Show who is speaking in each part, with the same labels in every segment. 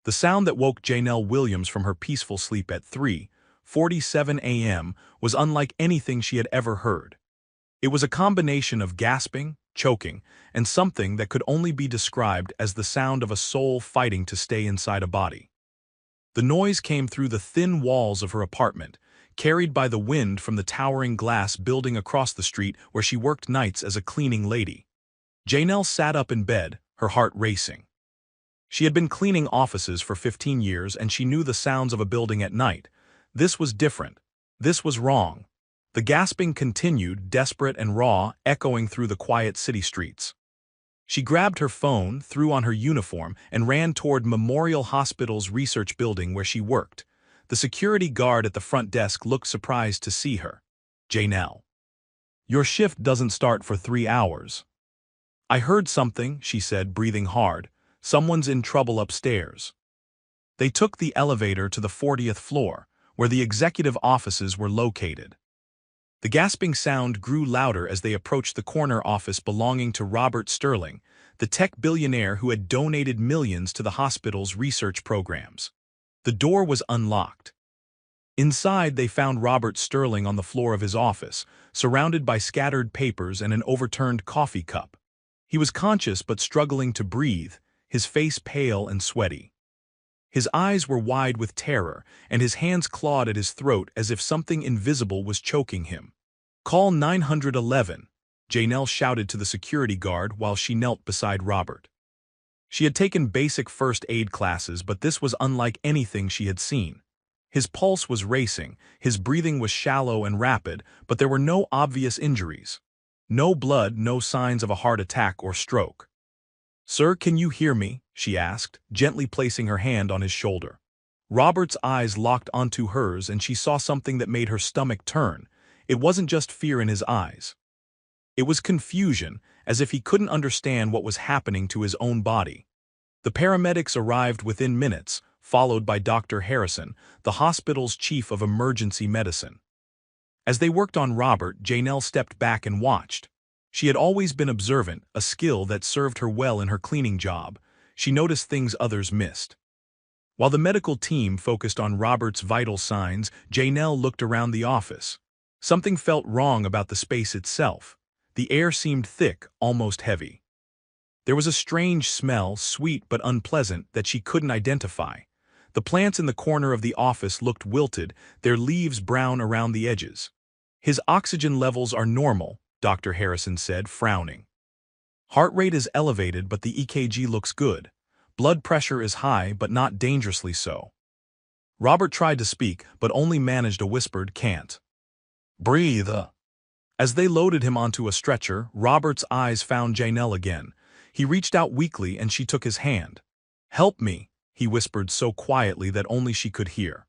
Speaker 1: The sound that woke Janelle Williams from her peaceful sleep at 3:47 a.m. was unlike anything she had ever heard. It was a combination of gasping, choking, and something that could only be described as the sound of a soul fighting to stay inside a body. The noise came through the thin walls of her apartment, carried by the wind from the towering glass building across the street where she worked nights as a cleaning lady. Janelle sat up in bed, her heart racing. She had been cleaning offices for 15 years and she knew the sounds of a building at night. This was different. This was wrong. The gasping continued, desperate and raw, echoing through the quiet city streets. She grabbed her phone, threw on her uniform, and ran toward Memorial Hospital's research building where she worked. The security guard at the front desk looked surprised to see her. "Janelle, your shift doesn't start for 3 hours." "I heard something," she said, breathing hard. "Someone's in trouble upstairs." They took the elevator to the 40th floor, where the executive offices were located. The gasping sound grew louder as they approached the corner office belonging to Robert Sterling, the tech billionaire who had donated millions to the hospital's research programs. The door was unlocked. Inside, they found Robert Sterling on the floor of his office, surrounded by scattered papers and an overturned coffee cup. He was conscious but struggling to breathe, his face pale and sweaty. His eyes were wide with terror, and his hands clawed at his throat as if something invisible was choking him. "Call 911, Janelle shouted to the security guard while she knelt beside Robert. She had taken basic first aid classes, but this was unlike anything she had seen. His pulse was racing, his breathing was shallow and rapid, but there were no obvious injuries. No blood, no signs of a heart attack or stroke. "Sir, can you hear me?" she asked, gently placing her hand on his shoulder. Robert's eyes locked onto hers and she saw something that made her stomach turn. It wasn't just fear in his eyes. It was confusion, as if he couldn't understand what was happening to his own body. The paramedics arrived within minutes, followed by Dr. Harrison, the hospital's chief of emergency medicine. As they worked on Robert, Janelle stepped back and watched. She had always been observant, a skill that served her well in her cleaning job. She noticed things others missed. While the medical team focused on Robert's vital signs, Janelle looked around the office. Something felt wrong about the space itself. The air seemed thick, almost heavy. There was a strange smell, sweet but unpleasant, that she couldn't identify. The plants in the corner of the office looked wilted, their leaves brown around the edges. "His oxygen levels are normal," Dr. Harrison said, frowning. "Heart rate is elevated, but the EKG looks good. Blood pressure is high, but not dangerously so." Robert tried to speak, but only managed a whispered "can't." "Breathe." As they loaded him onto a stretcher, Robert's eyes found Janelle again. He reached out weakly and she took his hand. "Help me," he whispered so quietly that only she could hear.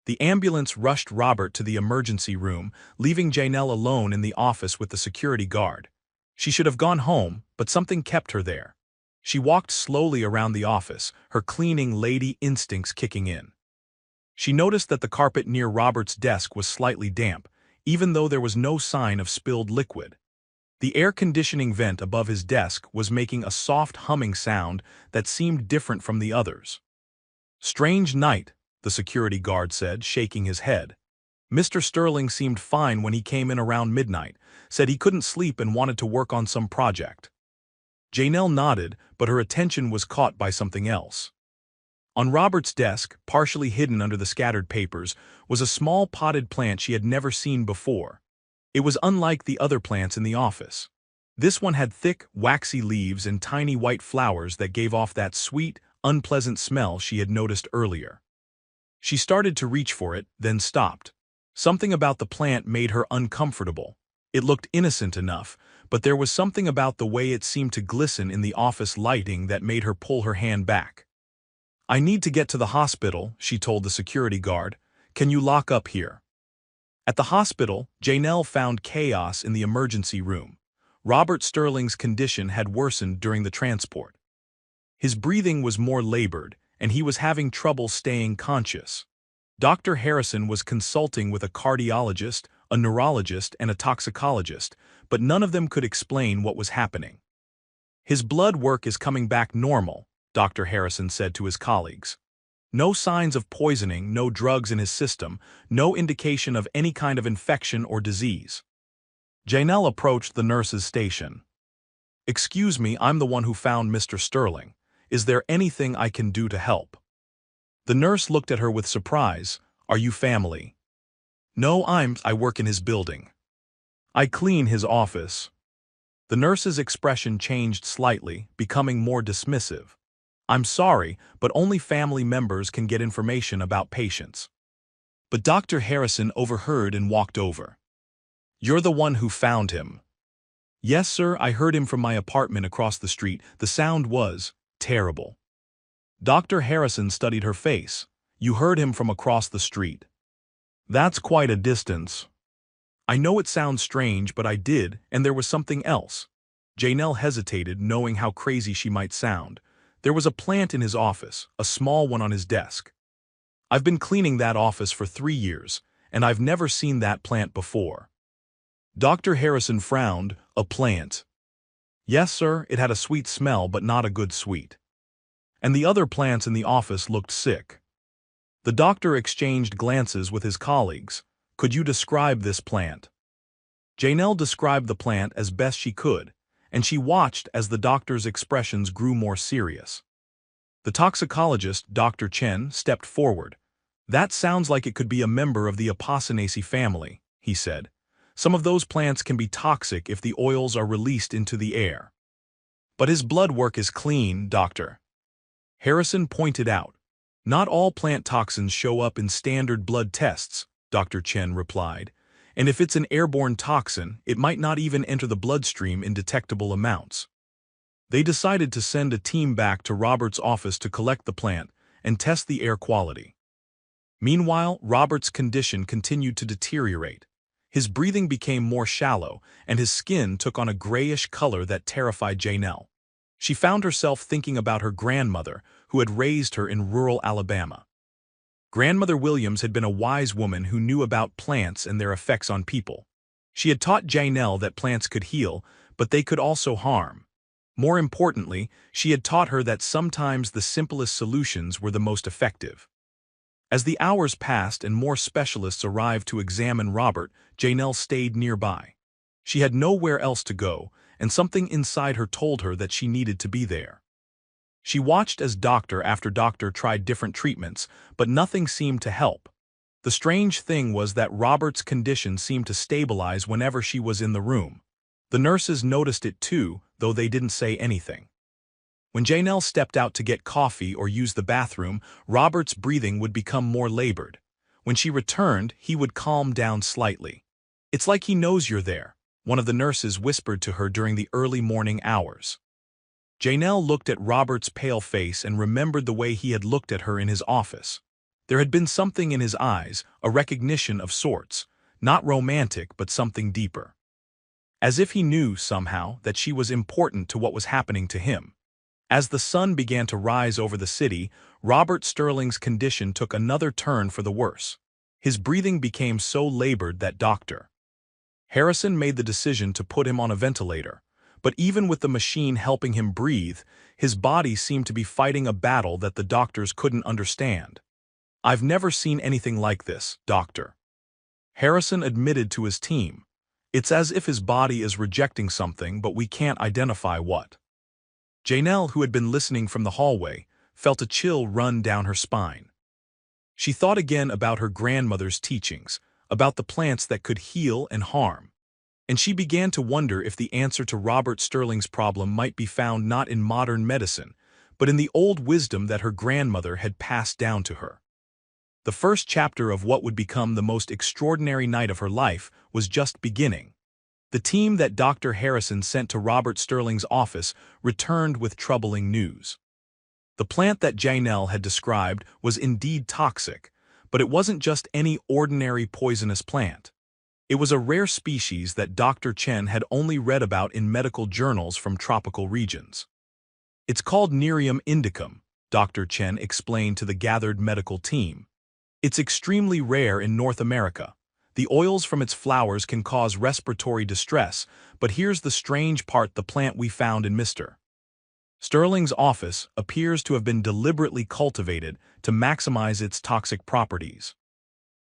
Speaker 1: The ambulance rushed Robert to the emergency room, leaving Janelle alone in the office with the security guard. She should have gone home, but something kept her there. She walked slowly around the office, her cleaning lady instincts kicking in. She noticed that the carpet near Robert's desk was slightly damp, even though there was no sign of spilled liquid. The air conditioning vent above his desk was making a soft humming sound that seemed different from the others. "Strange night," the security guard said, shaking his head. "Mr. Sterling seemed fine when he came in around midnight, said he couldn't sleep and wanted to work on some project." Janelle nodded, but her attention was caught by something else. On Robert's desk, partially hidden under the scattered papers, was a small potted plant she had never seen before. It was unlike the other plants in the office. This one had thick, waxy leaves and tiny white flowers that gave off that sweet, unpleasant smell she had noticed earlier. She started to reach for it, then stopped. Something about the plant made her uncomfortable. It looked innocent enough, but there was something about the way it seemed to glisten in the office lighting that made her pull her hand back. "I need to get to the hospital," she told the security guard. "Can you lock up here?" At the hospital, Janelle found chaos in the emergency room. Robert Sterling's condition had worsened during the transport. His breathing was more labored, and he was having trouble staying conscious. Dr. Harrison was consulting with a cardiologist, a neurologist, and a toxicologist, but none of them could explain what was happening. "His blood work is coming back normal," Dr. Harrison said to his colleagues. No signs of poisoning, no drugs in his system, no indication of any kind of infection or disease. Janelle approached the nurse's station. "Excuse me, I'm the one who found Mr. Sterling. Is there anything I can do to help?" The nurse looked at her with surprise. "Are you family?" "No, I work in his building. I clean his office." The nurse's expression changed slightly, becoming more dismissive. "I'm sorry, but only family members can get information about patients." But Dr. Harrison overheard and walked over. "You're the one who found him." "Yes, sir, I heard him from my apartment across the street. The sound was terrible." Dr. Harrison studied her face. "You heard him from across the street. That's quite a distance." "I know it sounds strange, but I did, and there was something else." Janelle hesitated, knowing how crazy she might sound. "There was a plant in his office, a small one on his desk. I've been cleaning that office for 3 years, and I've never seen that plant before." Dr. Harrison frowned. "A plant?" "Yes, sir, it had a sweet smell, but not a good sweet. And the other plants in the office looked sick." The doctor exchanged glances with his colleagues. "Could you describe this plant?" Janelle described the plant as best she could, and she watched as the doctor's expressions grew more serious. The toxicologist, Dr. Chen, stepped forward. "That sounds like it could be a member of the Apocynaceae family," he said. "Some of those plants can be toxic if the oils are released into the air." "But his blood work is clean, Doctor." Harrison pointed out. "Not all plant toxins show up in standard blood tests," Dr. Chen replied. "And if it's an airborne toxin, it might not even enter the bloodstream in detectable amounts." They decided to send a team back to Robert's office to collect the plant and test the air quality. Meanwhile, Robert's condition continued to deteriorate. His breathing became more shallow, and his skin took on a grayish color that terrified Janelle. She found herself thinking about her grandmother, who had raised her in rural Alabama. Grandmother Williams had been a wise woman who knew about plants and their effects on people. She had taught Janelle that plants could heal, but they could also harm. More importantly, she had taught her that sometimes the simplest solutions were the most effective. As the hours passed and more specialists arrived to examine Robert, Janelle stayed nearby. She had nowhere else to go, and something inside her told her that she needed to be there. She watched as doctor after doctor tried different treatments, but nothing seemed to help. The strange thing was that Robert's condition seemed to stabilize whenever she was in the room. The nurses noticed it too, though they didn't say anything. When Janelle stepped out to get coffee or use the bathroom, Robert's breathing would become more labored. When she returned, he would calm down slightly. "It's like he knows you're there," one of the nurses whispered to her during the early morning hours. Janelle looked at Robert's pale face and remembered the way he had looked at her in his office. There had been something in his eyes, a recognition of sorts, not romantic but something deeper. As if he knew, somehow, that she was important to what was happening to him. As the sun began to rise over the city, Robert Sterling's condition took another turn for the worse. His breathing became so labored that Dr. Harrison made the decision to put him on a ventilator. But even with the machine helping him breathe, his body seemed to be fighting a battle that the doctors couldn't understand. "I've never seen anything like this, Doctor," Harrison admitted to his team. "It's as if his body is rejecting something, but we can't identify what." Janelle, who had been listening from the hallway, felt a chill run down her spine. She thought again about her grandmother's teachings, about the plants that could heal and harm. And she began to wonder if the answer to Robert Sterling's problem might be found not in modern medicine, but in the old wisdom that her grandmother had passed down to her. The first chapter of what would become the most extraordinary night of her life was just beginning. The team that Dr. Harrison sent to Robert Sterling's office returned with troubling news. The plant that Janelle had described was indeed toxic, but it wasn't just any ordinary poisonous plant. It was a rare species that Dr. Chen had only read about in medical journals from tropical regions. "It's called Nerium indicum," Dr. Chen explained to the gathered medical team. "It's extremely rare in North America. The oils from its flowers can cause respiratory distress, but here's the strange part: the plant we found in Mr. Sterling's office appears to have been deliberately cultivated to maximize its toxic properties.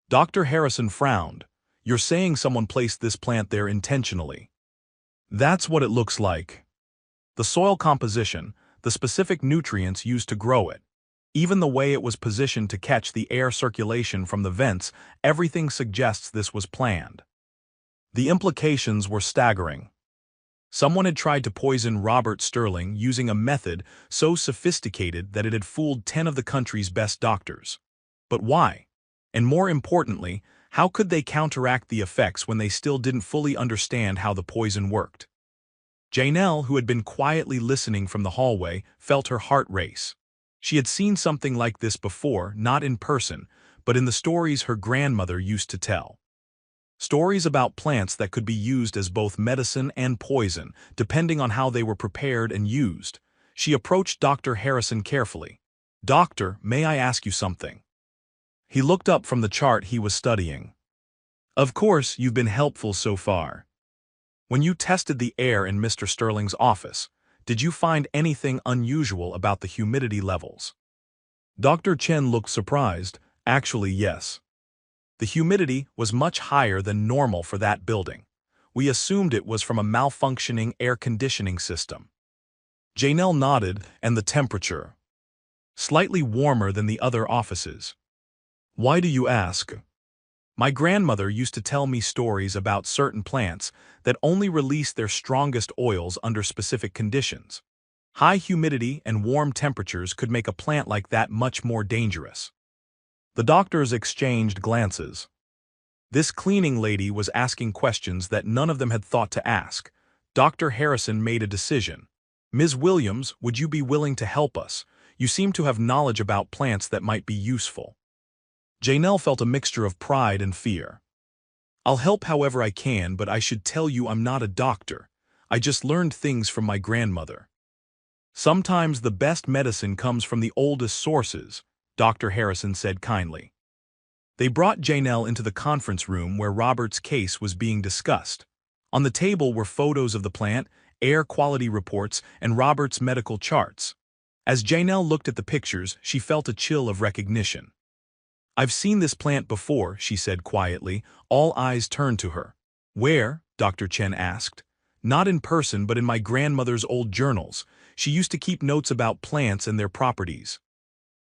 Speaker 1: Dr. Harrison frowned. You're saying someone placed this plant there intentionally? That's what it looks like. The soil composition, the specific nutrients used to grow it, even the way it was positioned to catch the air circulation from the vents, everything suggests this was planned. The implications were staggering. Someone had tried to poison Robert Sterling using a method so sophisticated that it had fooled 10 of the country's best doctors. But why? And more importantly, how could they counteract the effects when they still didn't fully understand how the poison worked? Janelle, who had been quietly listening from the hallway, felt her heart race. She had seen something like this before, not in person, but in the stories her grandmother used to tell. Stories about plants that could be used as both medicine and poison, depending on how they were prepared and used. She approached Dr. Harrison carefully. "Doctor, may I ask you something?" He looked up from the chart he was studying. "Of course, you've been helpful so far. When you tested the air in Mr. Sterling's office, did you find anything unusual about the humidity levels?" Dr. Chen looked surprised. "Actually, yes. The humidity was much higher than normal for that building. We assumed it was from a malfunctioning air conditioning system." Janelle nodded. "And the temperature?" "Slightly warmer than the other offices." "Why do you ask?" "My grandmother used to tell me stories about certain plants that only release their strongest oils under specific conditions. High humidity and warm temperatures could make a plant like that much more dangerous." The doctors exchanged glances. This cleaning lady was asking questions that none of them had thought to ask. Dr. Harrison made a decision. "Ms. Williams, would you be willing to help us? You seem to have knowledge about plants that might be useful." Janelle felt a mixture of pride and fear. "I'll help however I can, but I should tell you I'm not a doctor. I just learned things from my grandmother." "Sometimes the best medicine comes from the oldest sources," Dr. Harrison said kindly. They brought Janelle into the conference room where Robert's case was being discussed. On the table were photos of the plant, air quality reports, and Robert's medical charts. As Janelle looked at the pictures, she felt a chill of recognition. "I've seen this plant before," she said quietly. All eyes turned to her. "Where?" Dr. Chen asked. "Not in person, but in my grandmother's old journals. She used to keep notes about plants and their properties.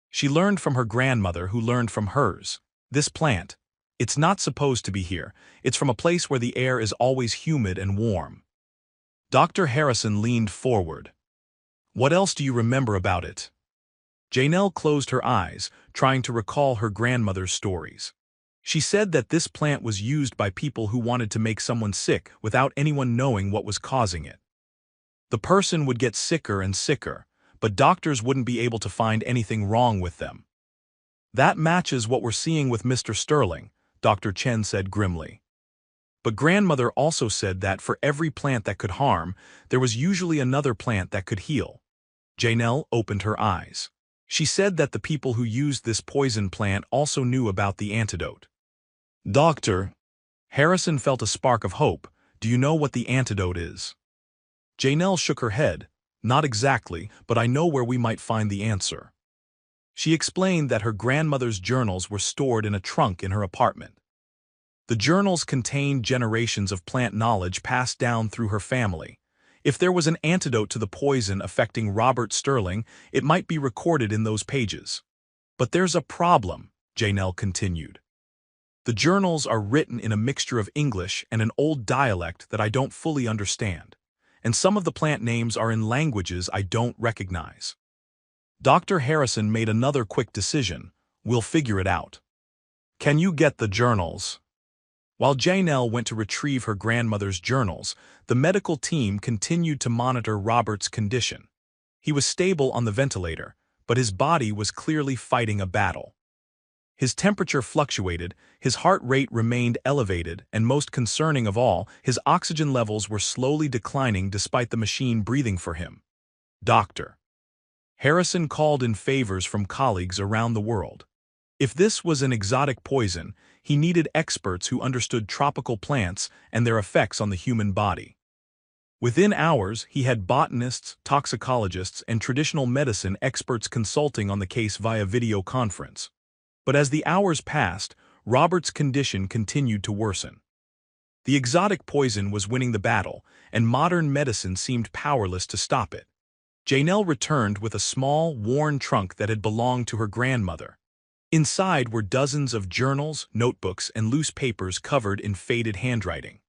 Speaker 1: She learned from her grandmother, who learned from hers. This plant, it's not supposed to be here. It's from a place where the air is always humid and warm." Dr. Harrison leaned forward. "What else do you remember about it?" Janelle closed her eyes, trying to recall her grandmother's stories. She said that this plant was used by people who wanted to make someone sick without anyone knowing what was causing it. The person would get sicker and sicker, but doctors wouldn't be able to find anything wrong with them. "That matches what we're seeing with Mr. Sterling," Dr. Chen said grimly. "But grandmother also said that for every plant that could harm, there was usually another plant that could heal." Janelle opened her eyes. She said that the people who used this poison plant also knew about the antidote. "Doctor," Harrison felt a spark of hope, "do you know what the antidote is?" Janelle shook her head. "Not exactly, but I know where we might find the answer." She explained that her grandmother's journals were stored in a trunk in her apartment. The journals contained generations of plant knowledge passed down through her family. If there was an antidote to the poison affecting Robert Sterling, it might be recorded in those pages. "But there's a problem," Janelle continued. "The journals are written in a mixture of English and an old dialect that I don't fully understand. And some of the plant names are in languages I don't recognize." Dr. Harrison made another quick decision. "We'll figure it out. Can you get the journals?" While Janelle went to retrieve her grandmother's journals, the medical team continued to monitor Robert's condition. He was stable on the ventilator, but his body was clearly fighting a battle. His temperature fluctuated, his heart rate remained elevated, and most concerning of all, his oxygen levels were slowly declining despite the machine breathing for him. Dr. Harrison called in favors from colleagues around the world. If this was an exotic poison, he needed experts who understood tropical plants and their effects on the human body. Within hours, he had botanists, toxicologists, and traditional medicine experts consulting on the case via video conference. But as the hours passed, Robert's condition continued to worsen. The exotic poison was winning the battle, and modern medicine seemed powerless to stop it. Janelle returned with a small, worn trunk that had belonged to her grandmother. Inside were dozens of journals, notebooks, and loose papers covered in faded handwriting.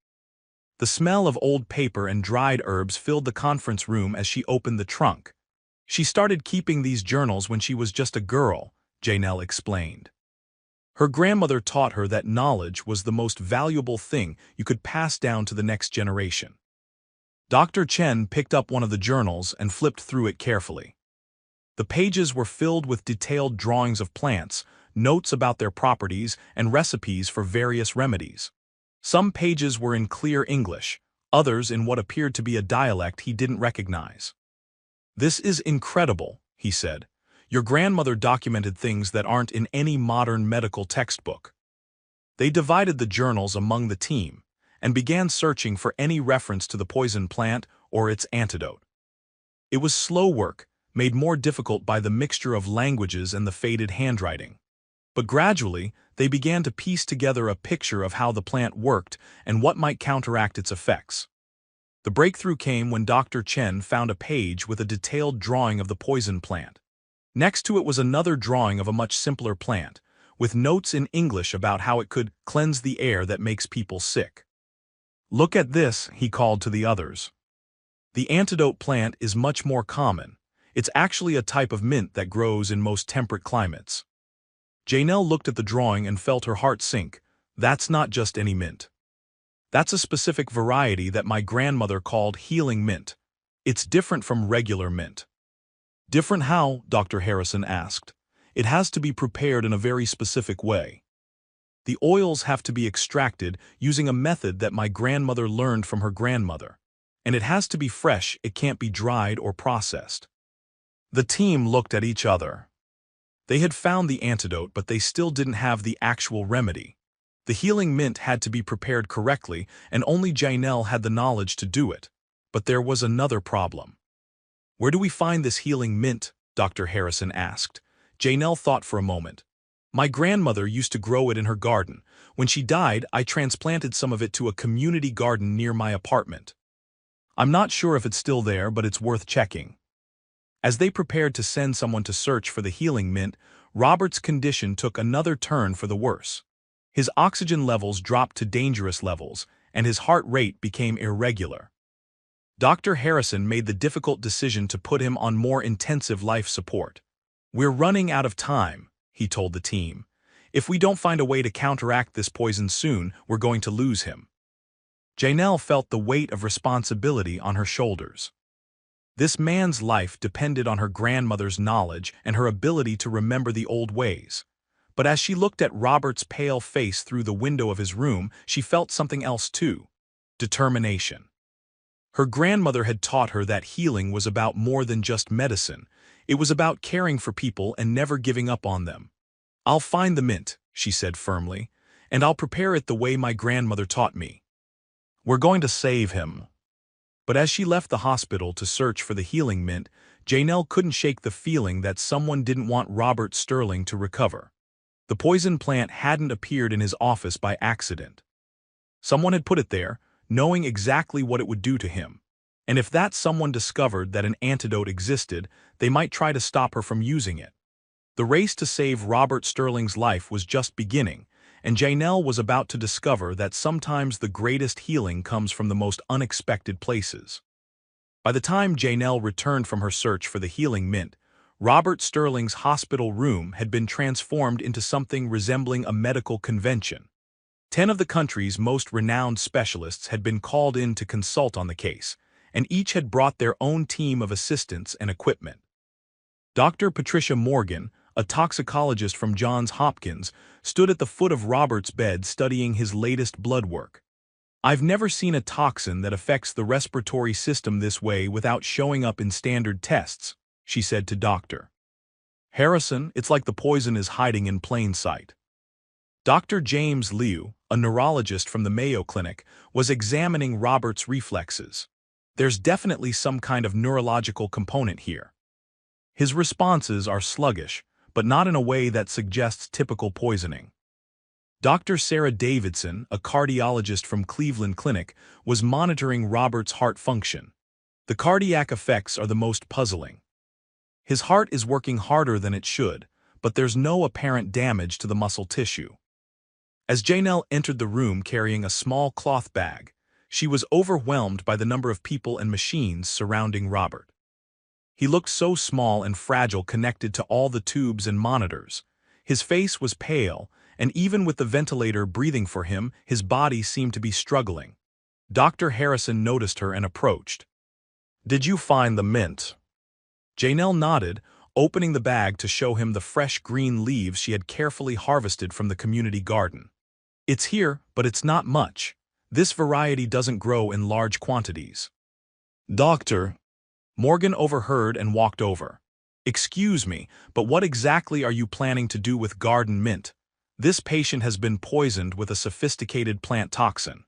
Speaker 1: The smell of old paper and dried herbs filled the conference room as she opened the trunk. She started keeping these journals when she was just a girl, Janelle explained. Her grandmother taught her that knowledge was the most valuable thing you could pass down to the next generation. Dr. Chen picked up one of the journals and flipped through it carefully. The pages were filled with detailed drawings of plants, notes about their properties, and recipes for various remedies. Some pages were in clear English, others in what appeared to be a dialect he didn't recognize. "This is incredible," he said. "Your grandmother documented things that aren't in any modern medical textbook." They divided the journals among the team and began searching for any reference to the poison plant or its antidote. It was slow work, made more difficult by the mixture of languages and the faded handwriting. But gradually, they began to piece together a picture of how the plant worked and what might counteract its effects. The breakthrough came when Dr. Chen found a page with a detailed drawing of the poison plant. Next to it was another drawing of a much simpler plant, with notes in English about how it could cleanse the air that makes people sick. "Look at this," he called to the others. "The antidote plant is much more common. It's actually a type of mint that grows in most temperate climates." Janelle looked at the drawing and felt her heart sink. "That's not just any mint. That's a specific variety that my grandmother called healing mint. It's different from regular mint." "Different how?" Dr. Harrison asked. "It has to be prepared in a very specific way. The oils have to be extracted using a method that my grandmother learned from her grandmother. And it has to be fresh, it can't be dried or processed." The team looked at each other. They had found the antidote, but they still didn't have the actual remedy. The healing mint had to be prepared correctly, and only Janelle had the knowledge to do it. But there was another problem. "Where do we find this healing mint?" Dr. Harrison asked. Janelle thought for a moment. "My grandmother used to grow it in her garden. When she died, I transplanted some of it to a community garden near my apartment. I'm not sure if it's still there, but it's worth checking." As they prepared to send someone to search for the healing mint, Robert's condition took another turn for the worse. His oxygen levels dropped to dangerous levels, and his heart rate became irregular. Dr. Harrison made the difficult decision to put him on more intensive life support. "We're running out of time," he told the team. "If we don't find a way to counteract this poison soon, we're going to lose him." Janelle felt the weight of responsibility on her shoulders. This man's life depended on her grandmother's knowledge and her ability to remember the old ways. But as she looked at Robert's pale face through the window of his room, she felt something else too: determination. Her grandmother had taught her that healing was about more than just medicine. It was about caring for people and never giving up on them. "I'll find the mint," she said firmly, "and I'll prepare it the way my grandmother taught me. We're going to save him." But as she left the hospital to search for the healing mint, Janelle couldn't shake the feeling that someone didn't want Robert Sterling to recover. The poison plant hadn't appeared in his office by accident. Someone had put it there, knowing exactly what it would do to him. And if that someone discovered that an antidote existed, they might try to stop her from using it. The race to save Robert Sterling's life was just beginning, and Janelle was about to discover that sometimes the greatest healing comes from the most unexpected places. By the time Janelle returned from her search for the healing mint, Robert Sterling's hospital room had been transformed into something resembling a medical convention. 10 of the country's most renowned specialists had been called in to consult on the case, and each had brought their own team of assistants and equipment. Dr. Patricia Morgan, a toxicologist from Johns Hopkins, stood at the foot of Robert's bed studying his latest blood work. "I've never seen a toxin that affects the respiratory system this way without showing up in standard tests," she said to Dr. Harrison. "It's like the poison is hiding in plain sight." Dr. James Liu, a neurologist from the Mayo Clinic, was examining Robert's reflexes. There's definitely some kind of neurological component here. His responses are sluggish, but not in a way that suggests typical poisoning. Dr. Sarah Davidson, a cardiologist from Cleveland Clinic, was monitoring Robert's heart function. The cardiac effects are the most puzzling. His heart is working harder than it should, but there's no apparent damage to the muscle tissue. As Janelle entered the room carrying a small cloth bag, she was overwhelmed by the number of people and machines surrounding Robert. He looked so small and fragile connected to all the tubes and monitors. His face was pale, and even with the ventilator breathing for him, his body seemed to be struggling. Dr. Harrison noticed her and approached. "Did you find the mint?" Janelle nodded, opening the bag to show him the fresh green leaves she had carefully harvested from the community garden. "It's here, but it's not much. This variety doesn't grow in large quantities." "Doctor," Morgan overheard and walked over. "Excuse me, but what exactly are you planning to do with garden mint? This patient has been poisoned with a sophisticated plant toxin.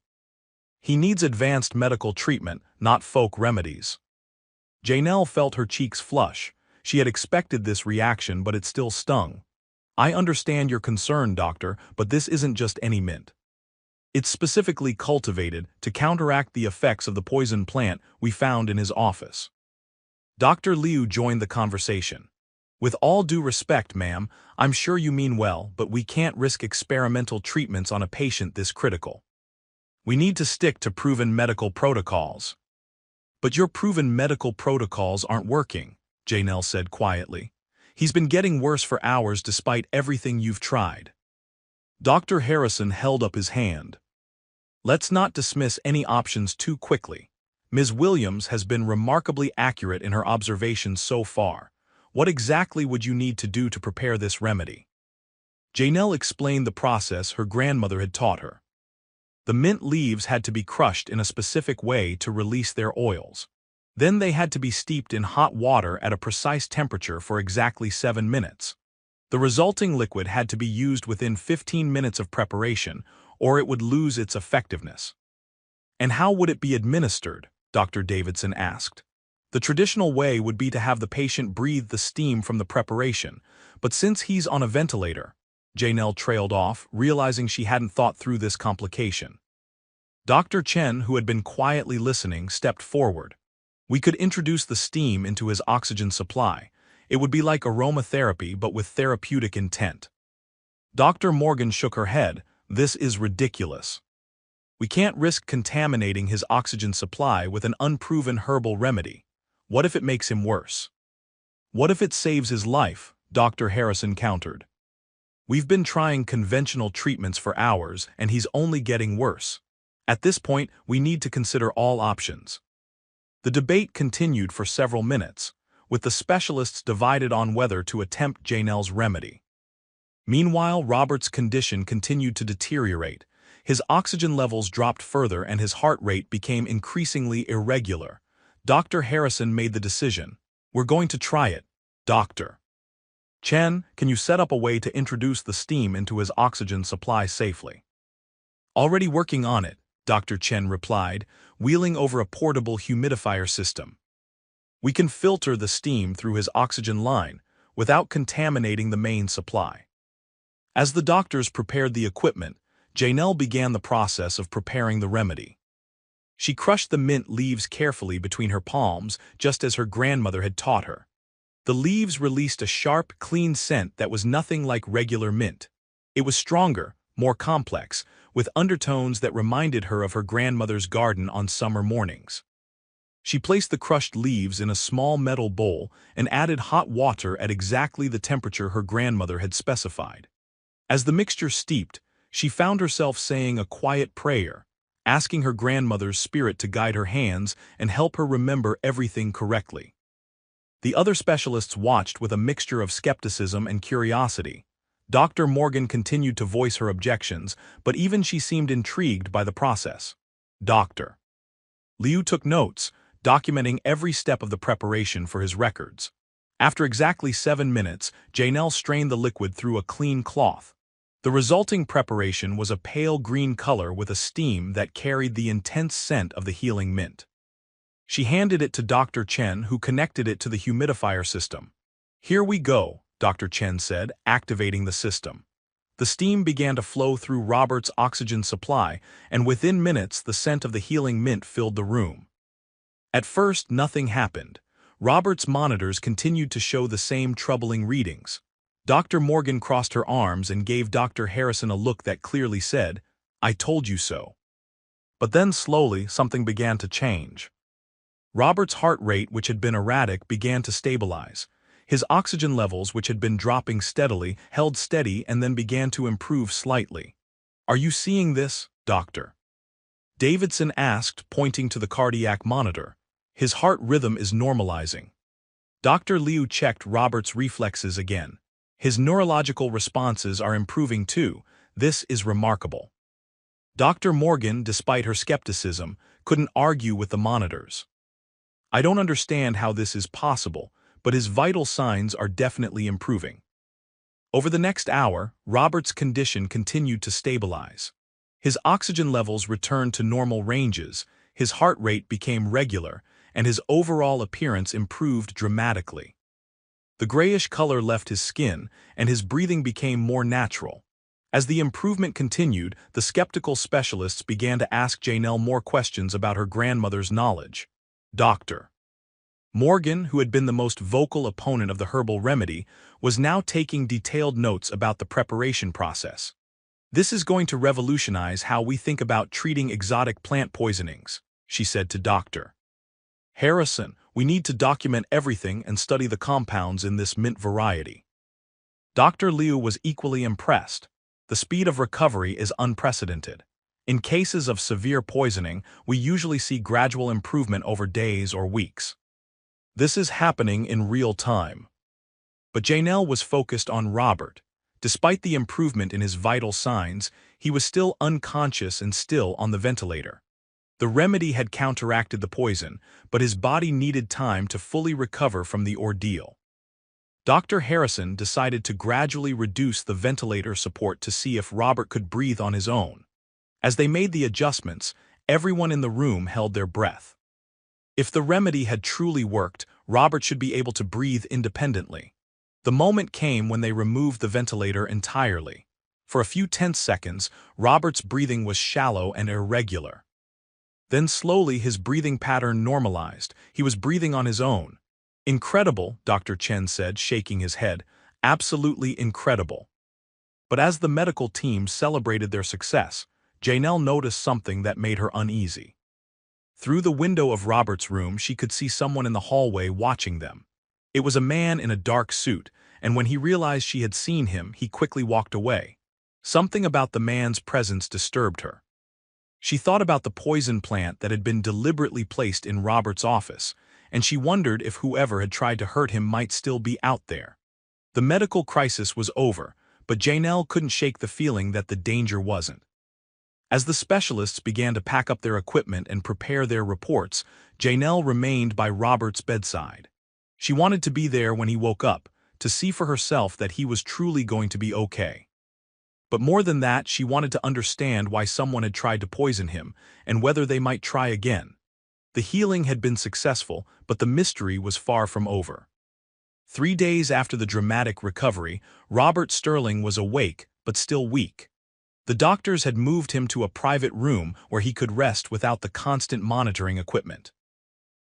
Speaker 1: He needs advanced medical treatment, not folk remedies." Janelle felt her cheeks flush. She had expected this reaction, but it still stung. "I understand your concern, doctor, but this isn't just any mint. It's specifically cultivated to counteract the effects of the poison plant we found in his office." Dr. Liu joined the conversation. "With all due respect, ma'am, I'm sure you mean well, but we can't risk experimental treatments on a patient this critical. We need to stick to proven medical protocols." "But your proven medical protocols aren't working," Janelle said quietly. "He's been getting worse for hours despite everything you've tried." Dr. Harrison held up his hand. "Let's not dismiss any options too quickly. Ms. Williams has been remarkably accurate in her observations so far. What exactly would you need to do to prepare this remedy?" Janelle explained the process her grandmother had taught her. The mint leaves had to be crushed in a specific way to release their oils. Then they had to be steeped in hot water at a precise temperature for exactly 7 minutes. The resulting liquid had to be used within 15 minutes of preparation, or it would lose its effectiveness. "And how would it be administered?" Dr. Davidson asked. "The traditional way would be to have the patient breathe the steam from the preparation, but since he's on a ventilator," Janelle trailed off, realizing she hadn't thought through this complication. Dr. Chen, who had been quietly listening, stepped forward. "We could introduce the steam into his oxygen supply. It would be like aromatherapy but with therapeutic intent." Dr. Morgan shook her head. "This is ridiculous. We can't risk contaminating his oxygen supply with an unproven herbal remedy. What if it makes him worse?" "What if it saves his life?" Dr. Harrison countered. "We've been trying conventional treatments for hours, and he's only getting worse. At this point, we need to consider all options." The debate continued for several minutes, with the specialists divided on whether to attempt Janelle's remedy. Meanwhile, Robert's condition continued to deteriorate. His oxygen levels dropped further and his heart rate became increasingly irregular. Dr. Harrison made the decision. "We're going to try it, doctor. Chen, can you set up a way to introduce the steam into his oxygen supply safely?" "Already working on it," Dr. Chen replied, wheeling over a portable humidifier system. "We can filter the steam through his oxygen line without contaminating the main supply." As the doctors prepared the equipment, Janelle began the process of preparing the remedy. She crushed the mint leaves carefully between her palms, just as her grandmother had taught her. The leaves released a sharp, clean scent that was nothing like regular mint. It was stronger, more complex, with undertones that reminded her of her grandmother's garden on summer mornings. She placed the crushed leaves in a small metal bowl and added hot water at exactly the temperature her grandmother had specified. As the mixture steeped, she found herself saying a quiet prayer, asking her grandmother's spirit to guide her hands and help her remember everything correctly. The other specialists watched with a mixture of skepticism and curiosity. Dr. Morgan continued to voice her objections, but even she seemed intrigued by the process. Dr. Liu took notes, documenting every step of the preparation for his records. After exactly 7 minutes, Janelle strained the liquid through a clean cloth. The resulting preparation was a pale green color with a steam that carried the intense scent of the healing mint. She handed it to Dr. Chen, who connected it to the humidifier system. "Here we go," Dr. Chen said, activating the system. The steam began to flow through Robert's oxygen supply, and within minutes the scent of the healing mint filled the room. At first, nothing happened. Robert's monitors continued to show the same troubling readings. Dr. Morgan crossed her arms and gave Dr. Harrison a look that clearly said, "I told you so." But then slowly, something began to change. Robert's heart rate, which had been erratic, began to stabilize. His oxygen levels, which had been dropping steadily, held steady and then began to improve slightly. "Are you seeing this, Doctor?" Davidson asked, pointing to the cardiac monitor. "His heart rhythm is normalizing." Dr. Liu checked Robert's reflexes again. "His neurological responses are improving too. This is remarkable." Dr. Morgan, despite her skepticism, couldn't argue with the monitors. "I don't understand how this is possible, but his vital signs are definitely improving." Over the next hour, Robert's condition continued to stabilize. His oxygen levels returned to normal ranges, his heart rate became regular, and his overall appearance improved dramatically. The grayish color left his skin, and his breathing became more natural. As the improvement continued, the skeptical specialists began to ask Janelle more questions about her grandmother's knowledge. Dr. Morgan, who had been the most vocal opponent of the herbal remedy, was now taking detailed notes about the preparation process. "This is going to revolutionize how we think about treating exotic plant poisonings," she said to Dr. Harrison. "We need to document everything and study the compounds in this mint variety." Dr. Liu was equally impressed. "The speed of recovery is unprecedented. In cases of severe poisoning, we usually see gradual improvement over days or weeks. This is happening in real time." But Janelle was focused on Robert. Despite the improvement in his vital signs, he was still unconscious and still on the ventilator. The remedy had counteracted the poison, but his body needed time to fully recover from the ordeal. Dr. Harrison decided to gradually reduce the ventilator support to see if Robert could breathe on his own. As they made the adjustments, everyone in the room held their breath. If the remedy had truly worked, Robert should be able to breathe independently. The moment came when they removed the ventilator entirely. For a few tense seconds, Robert's breathing was shallow and irregular. Then slowly his breathing pattern normalized. He was breathing on his own. "Incredible," Dr. Chen said, shaking his head. "Absolutely incredible." But as the medical team celebrated their success, Janelle noticed something that made her uneasy. Through the window of Robert's room, she could see someone in the hallway watching them. It was a man in a dark suit, and when he realized she had seen him, he quickly walked away. Something about the man's presence disturbed her. She thought about the poison plant that had been deliberately placed in Robert's office, and she wondered if whoever had tried to hurt him might still be out there. The medical crisis was over, but Janelle couldn't shake the feeling that the danger wasn't. As the specialists began to pack up their equipment and prepare their reports, Janelle remained by Robert's bedside. She wanted to be there when he woke up, to see for herself that he was truly going to be okay. But more than that, she wanted to understand why someone had tried to poison him, and whether they might try again. The healing had been successful, but the mystery was far from over. 3 days after the dramatic recovery, Robert Sterling was awake, but still weak. The doctors had moved him to a private room where he could rest without the constant monitoring equipment.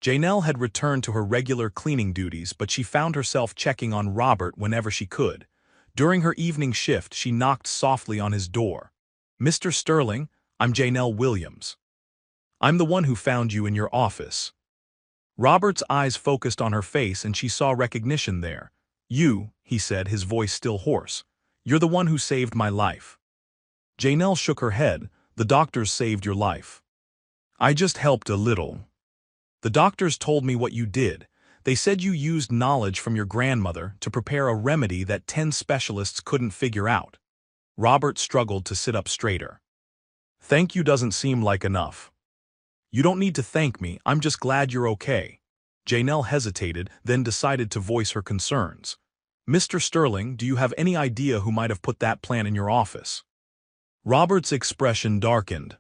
Speaker 1: Janelle had returned to her regular cleaning duties, but she found herself checking on Robert whenever she could. During her evening shift, she knocked softly on his door. "Mr. Sterling, I'm Janelle Williams. I'm the one who found you in your office." Robert's eyes focused on her face and she saw recognition there. "You," he said, his voice still hoarse. "You're the one who saved my life." Janelle shook her head. "The doctors saved your life. I just helped a little. The doctors told me what you did. They said you used knowledge from your grandmother to prepare a remedy that 10 specialists couldn't figure out." Robert struggled to sit up straighter. "Thank you doesn't seem like enough." "You don't need to thank me, I'm just glad you're okay." Janelle hesitated, then decided to voice her concerns. "Mr. Sterling, do you have any idea who might have put that plant in your office?" Robert's expression darkened.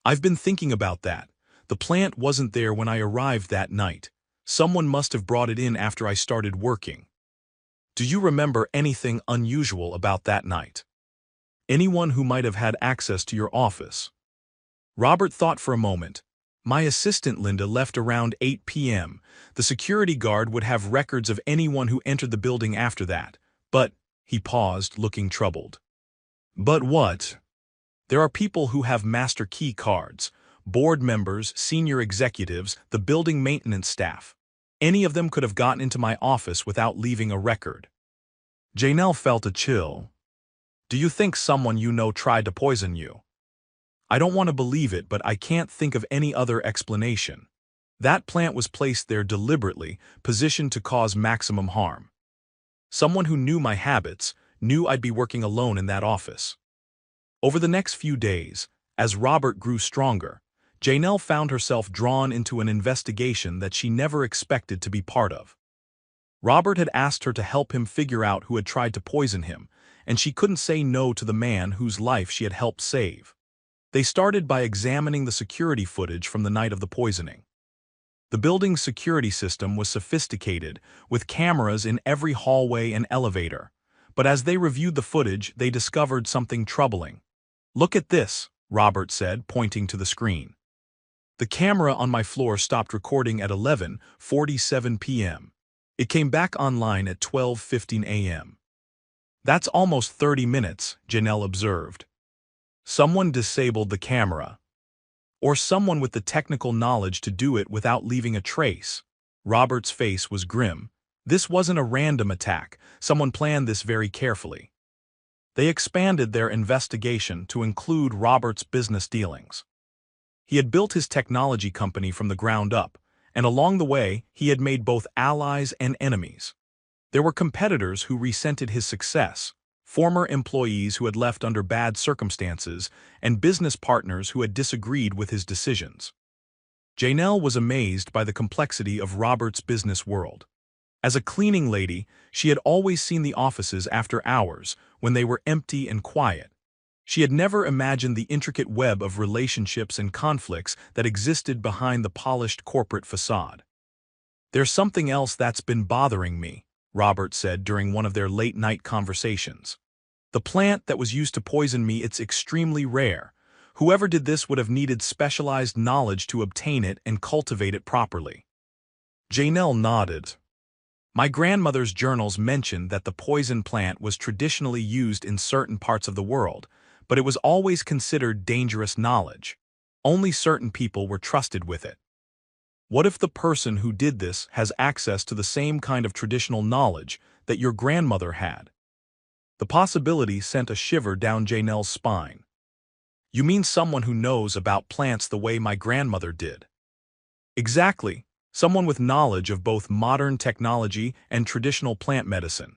Speaker 1: "I've been thinking about that. The plant wasn't there when I arrived that night. Someone must have brought it in after I started working. Do you remember anything unusual about that night? Anyone who might have had access to your office? Robert thought for a moment. My assistant Linda left around 8 p.m. The security guard would have records of anyone who entered the building after that. But, he paused, looking troubled. But what? There are people who have master key cards, board members, senior executives, the building maintenance staff. Any of them could have gotten into my office without leaving a record. Janelle felt a chill. Do you think someone you know tried to poison you? I don't want to believe it, but I can't think of any other explanation. That plant was placed there deliberately, positioned to cause maximum harm. Someone who knew my habits, knew I'd be working alone in that office. Over the next few days, as Robert grew stronger, Janelle found herself drawn into an investigation that she never expected to be part of. Robert had asked her to help him figure out who had tried to poison him, and she couldn't say no to the man whose life she had helped save. They started by examining the security footage from the night of the poisoning. The building's security system was sophisticated, with cameras in every hallway and elevator. But as they reviewed the footage, they discovered something troubling. Look at this, Robert said, pointing to the screen. The camera on my floor stopped recording at 11:47 p.m. It came back online at 12:15 a.m. That's almost 30 minutes, Janelle observed. Someone disabled the camera. Or someone with the technical knowledge to do it without leaving a trace. Robert's face was grim. This wasn't a random attack. Someone planned this very carefully. They expanded their investigation to include Robert's business dealings. He had built his technology company from the ground up, and along the way, he had made both allies and enemies. There were competitors who resented his success, former employees who had left under bad circumstances, and business partners who had disagreed with his decisions. Janelle was amazed by the complexity of Robert's business world. As a cleaning lady, she had always seen the offices after hours, when they were empty and quiet. She had never imagined the intricate web of relationships and conflicts that existed behind the polished corporate facade. There's something else that's been bothering me, Robert said during one of their late-night conversations. The plant that was used to poison me, it's extremely rare. Whoever did this would have needed specialized knowledge to obtain it and cultivate it properly. Janelle nodded. My grandmother's journals mentioned that the poison plant was traditionally used in certain parts of the world, but it was always considered dangerous knowledge. Only certain people were trusted with it. What if the person who did this has access to the same kind of traditional knowledge that your grandmother had? The possibility sent a shiver down Janelle's spine. You mean someone who knows about plants the way my grandmother did? Exactly, someone with knowledge of both modern technology and traditional plant medicine.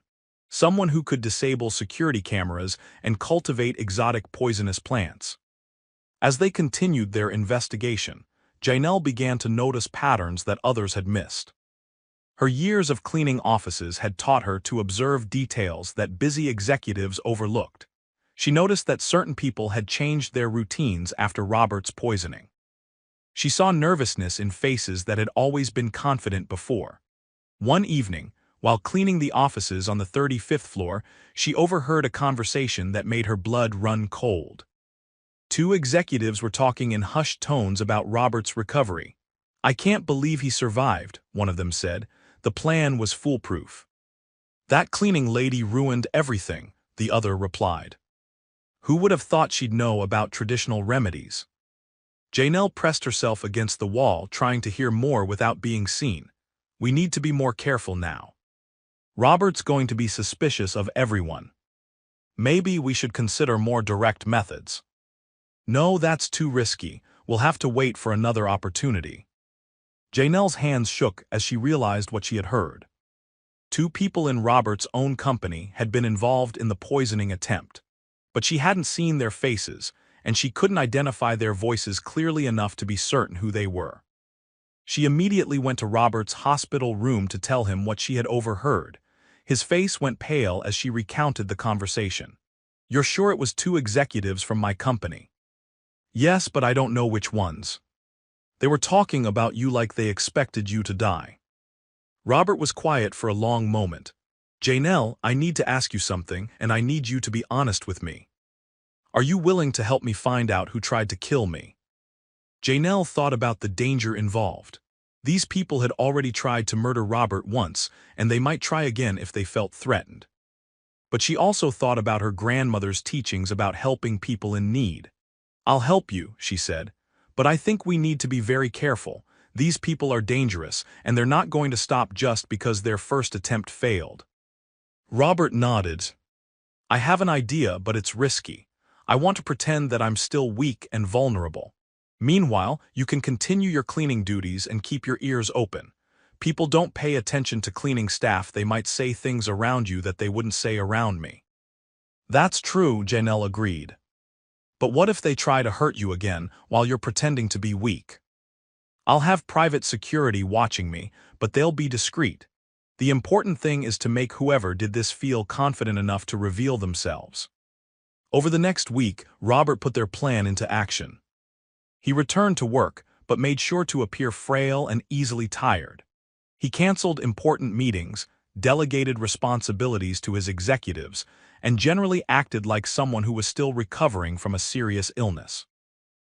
Speaker 1: Someone who could disable security cameras and cultivate exotic poisonous plants. As they continued their investigation, Janelle began to notice patterns that others had missed. Her years of cleaning offices had taught her to observe details that busy executives overlooked. She noticed that certain people had changed their routines after Robert's poisoning. She saw nervousness in faces that had always been confident before. One evening, while cleaning the offices on the 35th floor, she overheard a conversation that made her blood run cold. Two executives were talking in hushed tones about Robert's recovery. I can't believe he survived, one of them said. The plan was foolproof. That cleaning lady ruined everything, the other replied. Who would have thought she'd know about traditional remedies? Janelle pressed herself against the wall, trying to hear more without being seen. We need to be more careful now. Robert's going to be suspicious of everyone. Maybe we should consider more direct methods. No, that's too risky. We'll have to wait for another opportunity. Janelle's hands shook as she realized what she had heard. Two people in Robert's own company had been involved in the poisoning attempt, but she hadn't seen their faces, and she couldn't identify their voices clearly enough to be certain who they were. She immediately went to Robert's hospital room to tell him what she had overheard. His face went pale as she recounted the conversation. You're sure it was two executives from my company? Yes, but I don't know which ones. They were talking about you like they expected you to die. Robert was quiet for a long moment. Janelle, I need to ask you something, and I need you to be honest with me. Are you willing to help me find out who tried to kill me? Janelle thought about the danger involved. These people had already tried to murder Robert once, and they might try again if they felt threatened. But she also thought about her grandmother's teachings about helping people in need. I'll help you, she said, but I think we need to be very careful. These people are dangerous, and they're not going to stop just because their first attempt failed. Robert nodded. I have an idea, but it's risky. I want to pretend that I'm still weak and vulnerable. Meanwhile, you can continue your cleaning duties and keep your ears open. People don't pay attention to cleaning staff. They might say things around you that they wouldn't say around me. That's true, Janelle agreed. But what if they try to hurt you again while you're pretending to be weak? I'll have private security watching me, but they'll be discreet. The important thing is to make whoever did this feel confident enough to reveal themselves. Over the next week, Robert put their plan into action. He returned to work, but made sure to appear frail and easily tired. He canceled important meetings, delegated responsibilities to his executives, and generally acted like someone who was still recovering from a serious illness.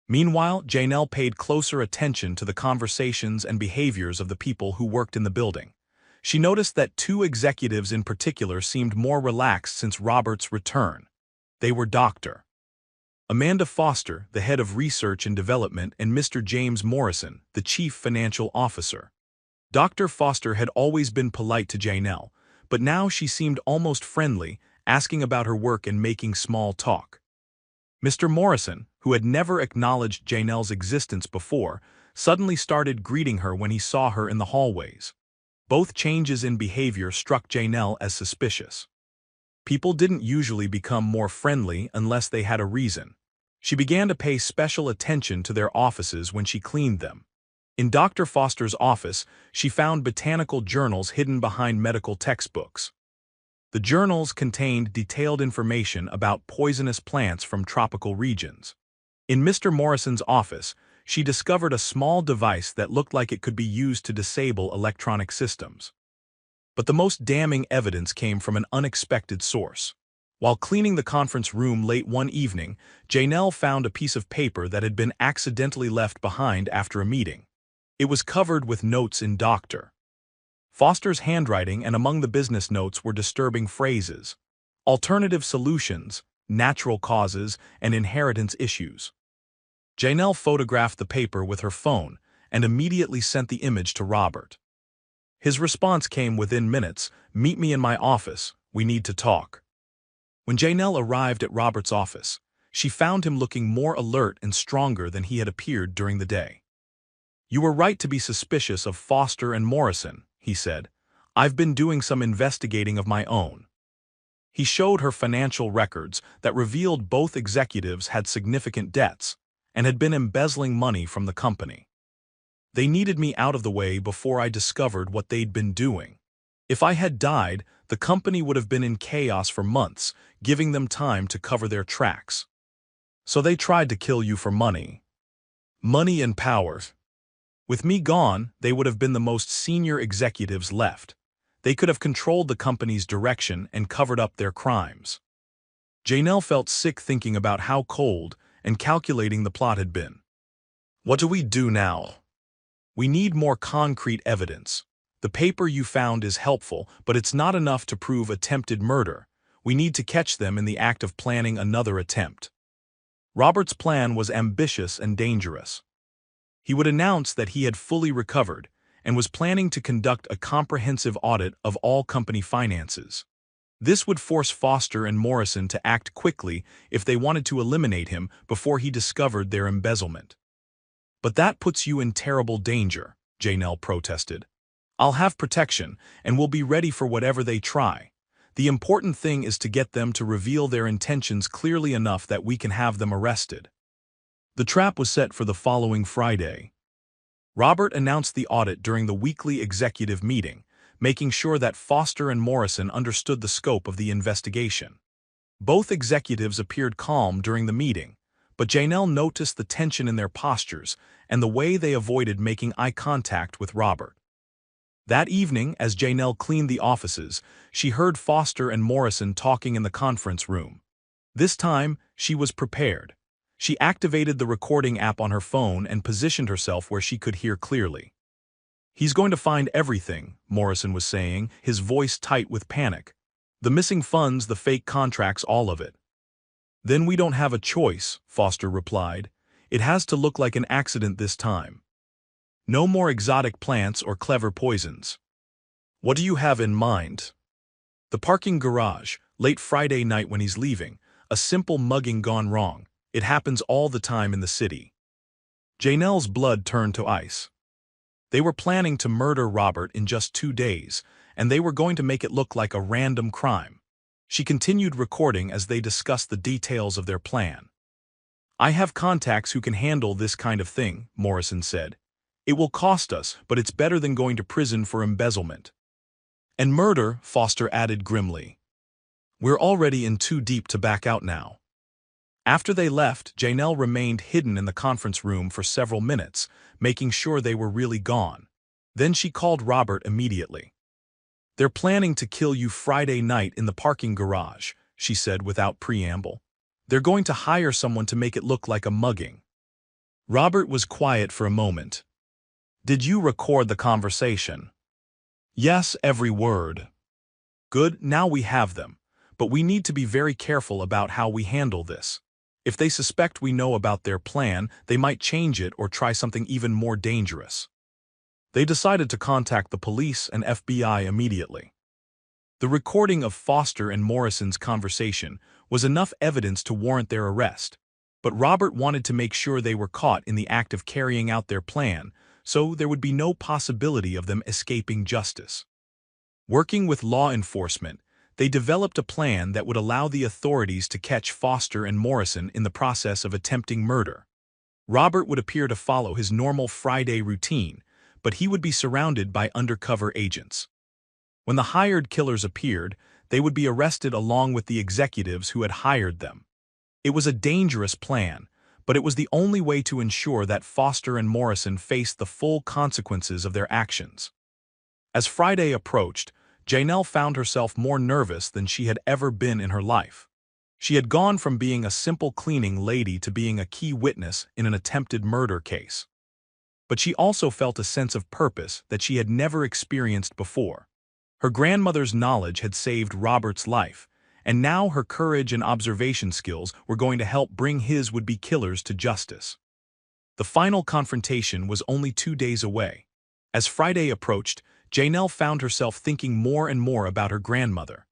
Speaker 1: Meanwhile, Janelle paid closer attention to the conversations and behaviors of the people who worked in the building. She noticed that two executives in particular seemed more relaxed since Robert's return. They were Dr. Amanda Foster, the head of research and development, and Mr. James Morrison, the chief financial officer. Dr. Foster had always been polite to Janelle, but now she seemed almost friendly, asking about her work and making small talk. Mr. Morrison, who had never acknowledged Janelle's existence before, suddenly started greeting her when he saw her in the hallways. Both changes in behavior struck Janelle as suspicious. People didn't usually become more friendly unless they had a reason. She began to pay special attention to their offices when she cleaned them. In Dr. Foster's office, she found botanical journals hidden behind medical textbooks. The journals contained detailed information about poisonous plants from tropical regions. In Mr. Morrison's office, she discovered a small device that looked like it could be used to disable electronic systems. But the most damning evidence came from an unexpected source. While cleaning the conference room late one evening, Janelle found a piece of paper that had been accidentally left behind after a meeting. It was covered with notes in Dr. Foster's handwriting, and among the business notes were disturbing phrases: alternative solutions, natural causes, and inheritance issues. Janelle photographed the paper with her phone and immediately sent the image to Robert. His response came within minutes: "Meet me in my office, we need to talk." When Janelle arrived at Robert's office, she found him looking more alert and stronger than he had appeared during the day. "You were right to be suspicious of Foster and Morrison," he said. "I've been doing some investigating of my own." He showed her financial records that revealed both executives had significant debts and had been embezzling money from the company. "They needed me out of the way before I discovered what they'd been doing. If I had died, the company would have been in chaos for months, giving them time to cover their tracks. So they tried to kill you for money. Money and power. With me gone, they would have been the most senior executives left. They could have controlled the company's direction and covered up their crimes." Janelle felt sick thinking about how cold and calculating the plot had been. "What do we do now?" "We need more concrete evidence. The paper you found is helpful, but it's not enough to prove attempted murder. We need to catch them in the act of planning another attempt." Robert's plan was ambitious and dangerous. He would announce that he had fully recovered and was planning to conduct a comprehensive audit of all company finances. This would force Foster and Morrison to act quickly if they wanted to eliminate him before he discovered their embezzlement. "But that puts you in terrible danger," Janelle protested. "I'll have protection, and we'll be ready for whatever they try. The important thing is to get them to reveal their intentions clearly enough that we can have them arrested." The trap was set for the following Friday. Robert announced the audit during the weekly executive meeting, making sure that Foster and Morrison understood the scope of the investigation. Both executives appeared calm during the meeting, but Janelle noticed the tension in their postures and the way they avoided making eye contact with Robert. That evening, as Janelle cleaned the offices, she heard Foster and Morrison talking in the conference room. This time, she was prepared. She activated the recording app on her phone and positioned herself where she could hear clearly. "He's going to find everything," Morrison was saying, his voice tight with panic. "The missing funds, the fake contracts, all of it." "Then we don't have a choice," Foster replied. "It has to look like an accident this time. No more exotic plants or clever poisons." "What do you have in mind?" "The parking garage, late Friday night when he's leaving. A simple mugging gone wrong. It happens all the time in the city." Janelle's blood turned to ice. They were planning to murder Robert in just 2 days, and they were going to make it look like a random crime. She continued recording as they discussed the details of their plan. "I have contacts who can handle this kind of thing," Morrison said. "It will cost us, but it's better than going to prison for embezzlement." "And murder," Foster added grimly. "We're already in too deep to back out now." After they left, Janelle remained hidden in the conference room for several minutes, making sure they were really gone. Then she called Robert immediately. "They're planning to kill you Friday night in the parking garage," she said without preamble. "They're going to hire someone to make it look like a mugging." Robert was quiet for a moment. "Did you record the conversation?" "Yes, every word." "Good, now we have them. But we need to be very careful about how we handle this. If they suspect we know about their plan, they might change it or try something even more dangerous." They decided to contact the police and FBI immediately. The recording of Foster and Morrison's conversation was enough evidence to warrant their arrest, but Robert wanted to make sure they were caught in the act of carrying out their plan, so there would be no possibility of them escaping justice. Working with law enforcement, they developed a plan that would allow the authorities to catch Foster and Morrison in the process of attempting murder. Robert would appear to follow his normal Friday routine, but he would be surrounded by undercover agents. When the hired killers appeared, they would be arrested along with the executives who had hired them. It was a dangerous plan, but it was the only way to ensure that Foster and Morrison faced the full consequences of their actions. As Friday approached, Janelle found herself more nervous than she had ever been in her life. She had gone from being a simple cleaning lady to being a key witness in an attempted murder case. But she also felt a sense of purpose that she had never experienced before. Her grandmother's knowledge had saved Robert's life, and now her courage and observation skills were going to help bring his would-be killers to justice. The final confrontation was only 2 days away. As Friday approached, Janelle found herself thinking more and more about her grandmother.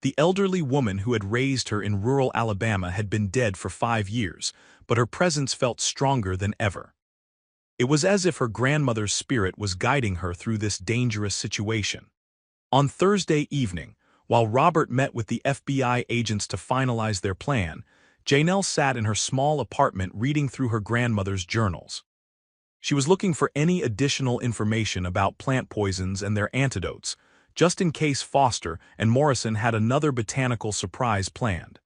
Speaker 1: The elderly woman who had raised her in rural Alabama had been dead for 5 years, but her presence felt stronger than ever. It was as if her grandmother's spirit was guiding her through this dangerous situation. On Thursday evening, while Robert met with the FBI agents to finalize their plan, Janelle sat in her small apartment reading through her grandmother's journals. She was looking for any additional information about plant poisons and their antidotes, just in case Foster and Morrison had another botanical surprise planned.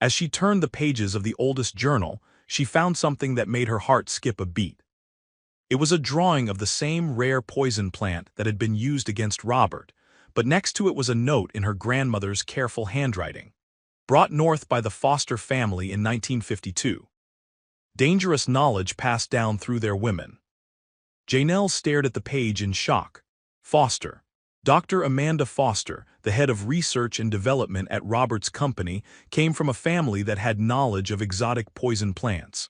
Speaker 1: As she turned the pages of the oldest journal, she found something that made her heart skip a beat. It was a drawing of the same rare poison plant that had been used against Robert, but next to it was a note in her grandmother's careful handwriting. Brought north by the Foster family in 1952. Dangerous knowledge passed down through their women. Janelle stared at the page in shock. Foster. Dr. Amanda Foster, the head of research and development at Robert's company, came from a family that had knowledge of exotic poison plants.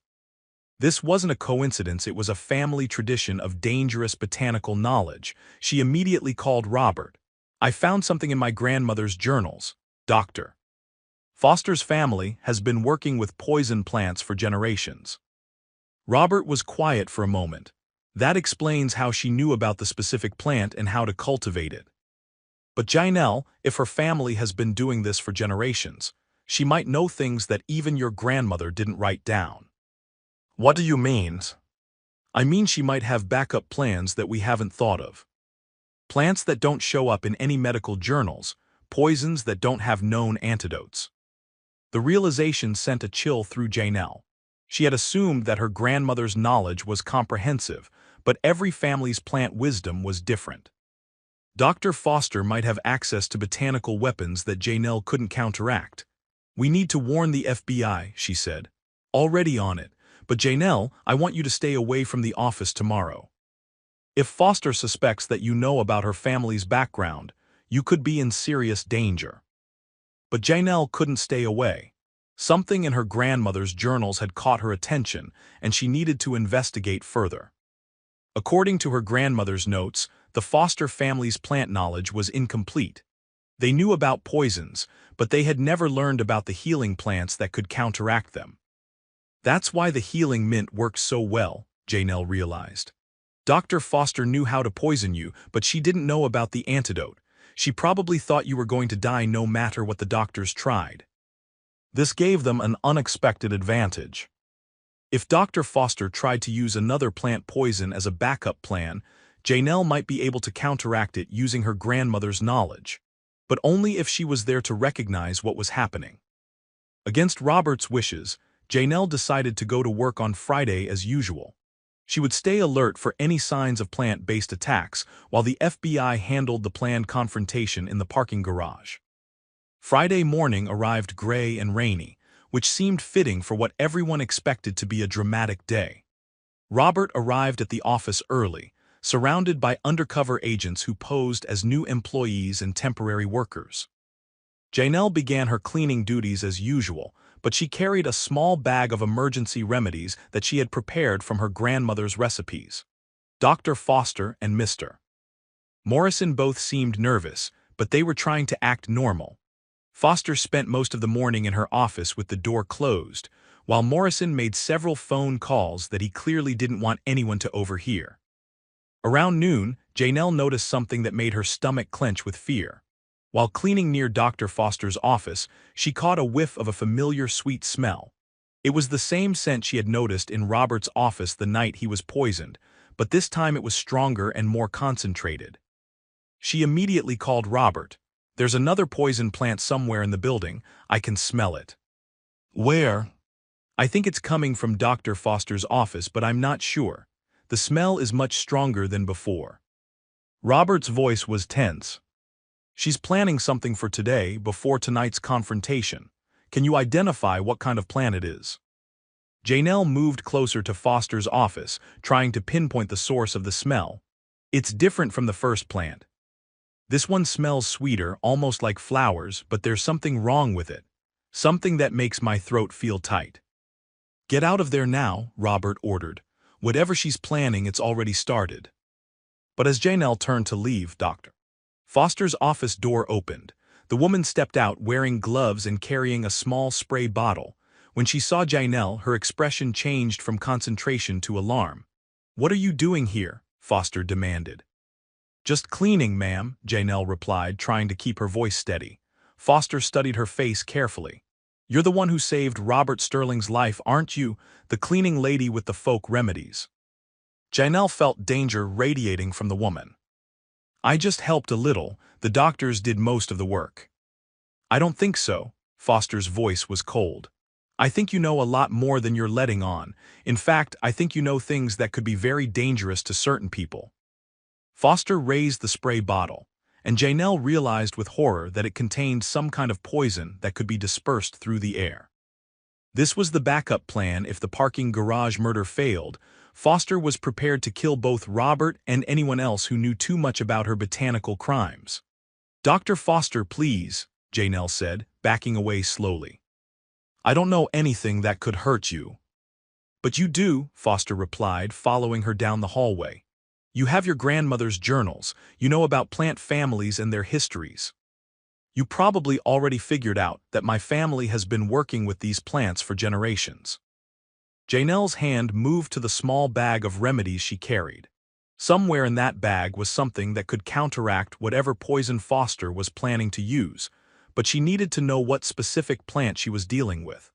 Speaker 1: This wasn't a coincidence, it was a family tradition of dangerous botanical knowledge. She immediately called Robert. "I found something in my grandmother's journals, Doctor. Foster's family has been working with poison plants for generations." Robert was quiet for a moment. That explains how she knew about the specific plant and how to cultivate it. "But Janelle, if her family has been doing this for generations, she might know things that even your grandmother didn't write down." "What do you mean?" "I mean she might have backup plans that we haven't thought of. Plants that don't show up in any medical journals, poisons that don't have known antidotes." The realization sent a chill through Janelle. She had assumed that her grandmother's knowledge was comprehensive, but every family's plant wisdom was different. Dr. Foster might have access to botanical weapons that Janelle couldn't counteract. "We need to warn the FBI," she said. "Already on it, but Janelle, I want you to stay away from the office tomorrow. If Foster suspects that you know about her family's background, you could be in serious danger." But Janelle couldn't stay away. Something in her grandmother's journals had caught her attention, and she needed to investigate further. According to her grandmother's notes, the Foster family's plant knowledge was incomplete. They knew about poisons, but they had never learned about the healing plants that could counteract them. That's why the healing mint works so well, Janelle realized. Dr. Foster knew how to poison you, but she didn't know about the antidote. She probably thought you were going to die no matter what the doctors tried. This gave them an unexpected advantage. If Dr. Foster tried to use another plant poison as a backup plan, Janelle might be able to counteract it using her grandmother's knowledge, but only if she was there to recognize what was happening. Against Robert's wishes, Janelle decided to go to work on Friday as usual. She would stay alert for any signs of plant-based attacks while the FBI handled the planned confrontation in the parking garage. Friday morning arrived gray and rainy, which seemed fitting for what everyone expected to be a dramatic day. Robert arrived at the office early, surrounded by undercover agents who posed as new employees and temporary workers. Janelle began her cleaning duties as usual, but she carried a small bag of emergency remedies that she had prepared from her grandmother's recipes. Dr. Foster and Mr. Morrison both seemed nervous, but they were trying to act normal. Foster spent most of the morning in her office with the door closed, while Morrison made several phone calls that he clearly didn't want anyone to overhear. Around noon, Janelle noticed something that made her stomach clench with fear. While cleaning near Dr. Foster's office, she caught a whiff of a familiar sweet smell. It was the same scent she had noticed in Robert's office the night he was poisoned, but this time it was stronger and more concentrated. She immediately called Robert. "There's another poison plant somewhere in the building. I can smell it." "Where?" "I think it's coming from Dr. Foster's office, but I'm not sure. The smell is much stronger than before." Robert's voice was tense. "She's planning something for today, before tonight's confrontation. Can you identify what kind of plant it is?" Janelle moved closer to Foster's office, trying to pinpoint the source of the smell. "It's different from the first plant. This one smells sweeter, almost like flowers, but there's something wrong with it. Something that makes my throat feel tight." "Get out of there now," Robert ordered. "Whatever she's planning, it's already started." But as Janelle turned to leave, Dr. Foster's office door opened. The woman stepped out wearing gloves and carrying a small spray bottle. When she saw Janelle, her expression changed from concentration to alarm. "What are you doing here?" Foster demanded. "Just cleaning, ma'am," Janelle replied, trying to keep her voice steady. Foster studied her face carefully. "You're the one who saved Robert Sterling's life, aren't you? The cleaning lady with the folk remedies." Janelle felt danger radiating from the woman. "I just helped a little. The doctors did most of the work." "I don't think so." Foster's voice was cold. "I think you know a lot more than you're letting on. In fact, I think you know things that could be very dangerous to certain people." Foster raised the spray bottle, and Janelle realized with horror that it contained some kind of poison that could be dispersed through the air. This was the backup plan if the parking garage murder failed. Foster was prepared to kill both Robert and anyone else who knew too much about her botanical crimes. "Dr. Foster, please," Janelle said, backing away slowly. "I don't know anything that could hurt you." "But you do," Foster replied, following her down the hallway. "You have your grandmother's journals. You know about plant families and their histories. You probably already figured out that my family has been working with these plants for generations." Janelle's hand moved to the small bag of remedies she carried. Somewhere in that bag was something that could counteract whatever poison Foster was planning to use, but she needed to know what specific plant she was dealing with.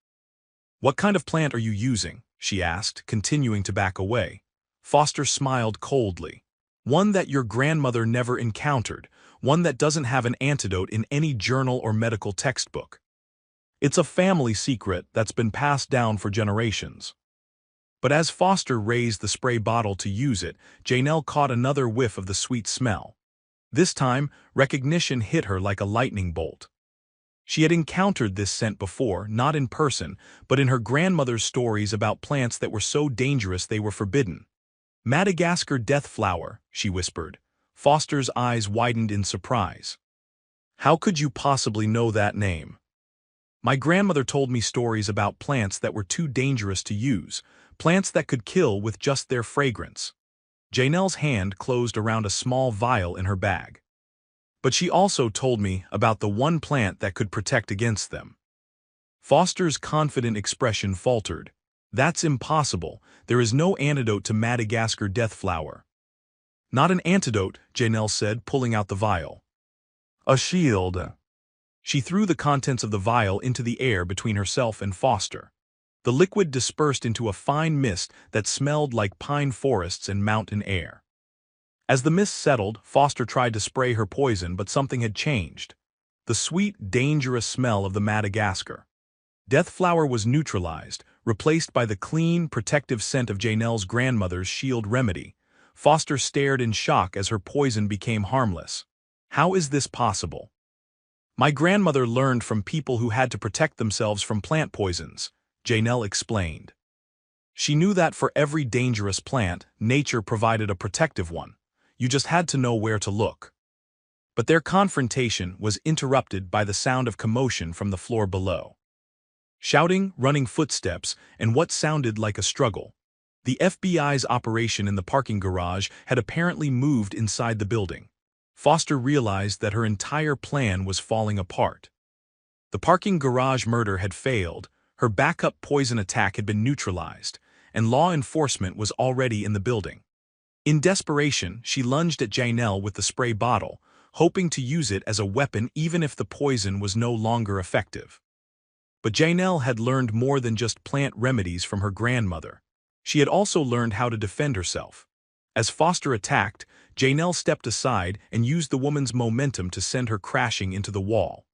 Speaker 1: "What kind of plant are you using?" she asked, continuing to back away. Foster smiled coldly. "One that your grandmother never encountered, one that doesn't have an antidote in any journal or medical textbook. It's a family secret that's been passed down for generations." But as Foster raised the spray bottle to use it, Janelle caught another whiff of the sweet smell. This time, recognition hit her like a lightning bolt. She had encountered this scent before, not in person, but in her grandmother's stories about plants that were so dangerous they were forbidden. "Madagascar death flower," she whispered. Foster's eyes widened in surprise. "How could you possibly know that name?" "My grandmother told me stories about plants that were too dangerous to use, plants that could kill with just their fragrance." Janelle's hand closed around a small vial in her bag. "But she also told me about the one plant that could protect against them." Foster's confident expression faltered. "That's impossible. There is no antidote to Madagascar death flower." "Not an antidote," Janelle said, pulling out the vial. "A shield." She threw the contents of the vial into the air between herself and Foster. The liquid dispersed into a fine mist that smelled like pine forests and mountain air. As the mist settled, Foster tried to spray her poison, but something had changed. The sweet, dangerous smell of the Madagascar death flower was neutralized, replaced by the clean, protective scent of Janelle's grandmother's shield remedy. Foster stared in shock as her poison became harmless. "How is this possible?" "My grandmother learned from people who had to protect themselves from plant poisons," Janelle explained. "She knew that for every dangerous plant, nature provided a protective one. You just had to know where to look." But their confrontation was interrupted by the sound of commotion from the floor below. Shouting, running footsteps, and what sounded like a struggle. The FBI's operation in the parking garage had apparently moved inside the building. Foster realized that her entire plan was falling apart. The parking garage murder had failed, her backup poison attack had been neutralized, and law enforcement was already in the building. In desperation, she lunged at Janelle with the spray bottle, hoping to use it as a weapon even if the poison was no longer effective. But Janelle had learned more than just plant remedies from her grandmother. She had also learned how to defend herself. As Foster attacked, Janelle stepped aside and used the woman's momentum to send her crashing into the wall.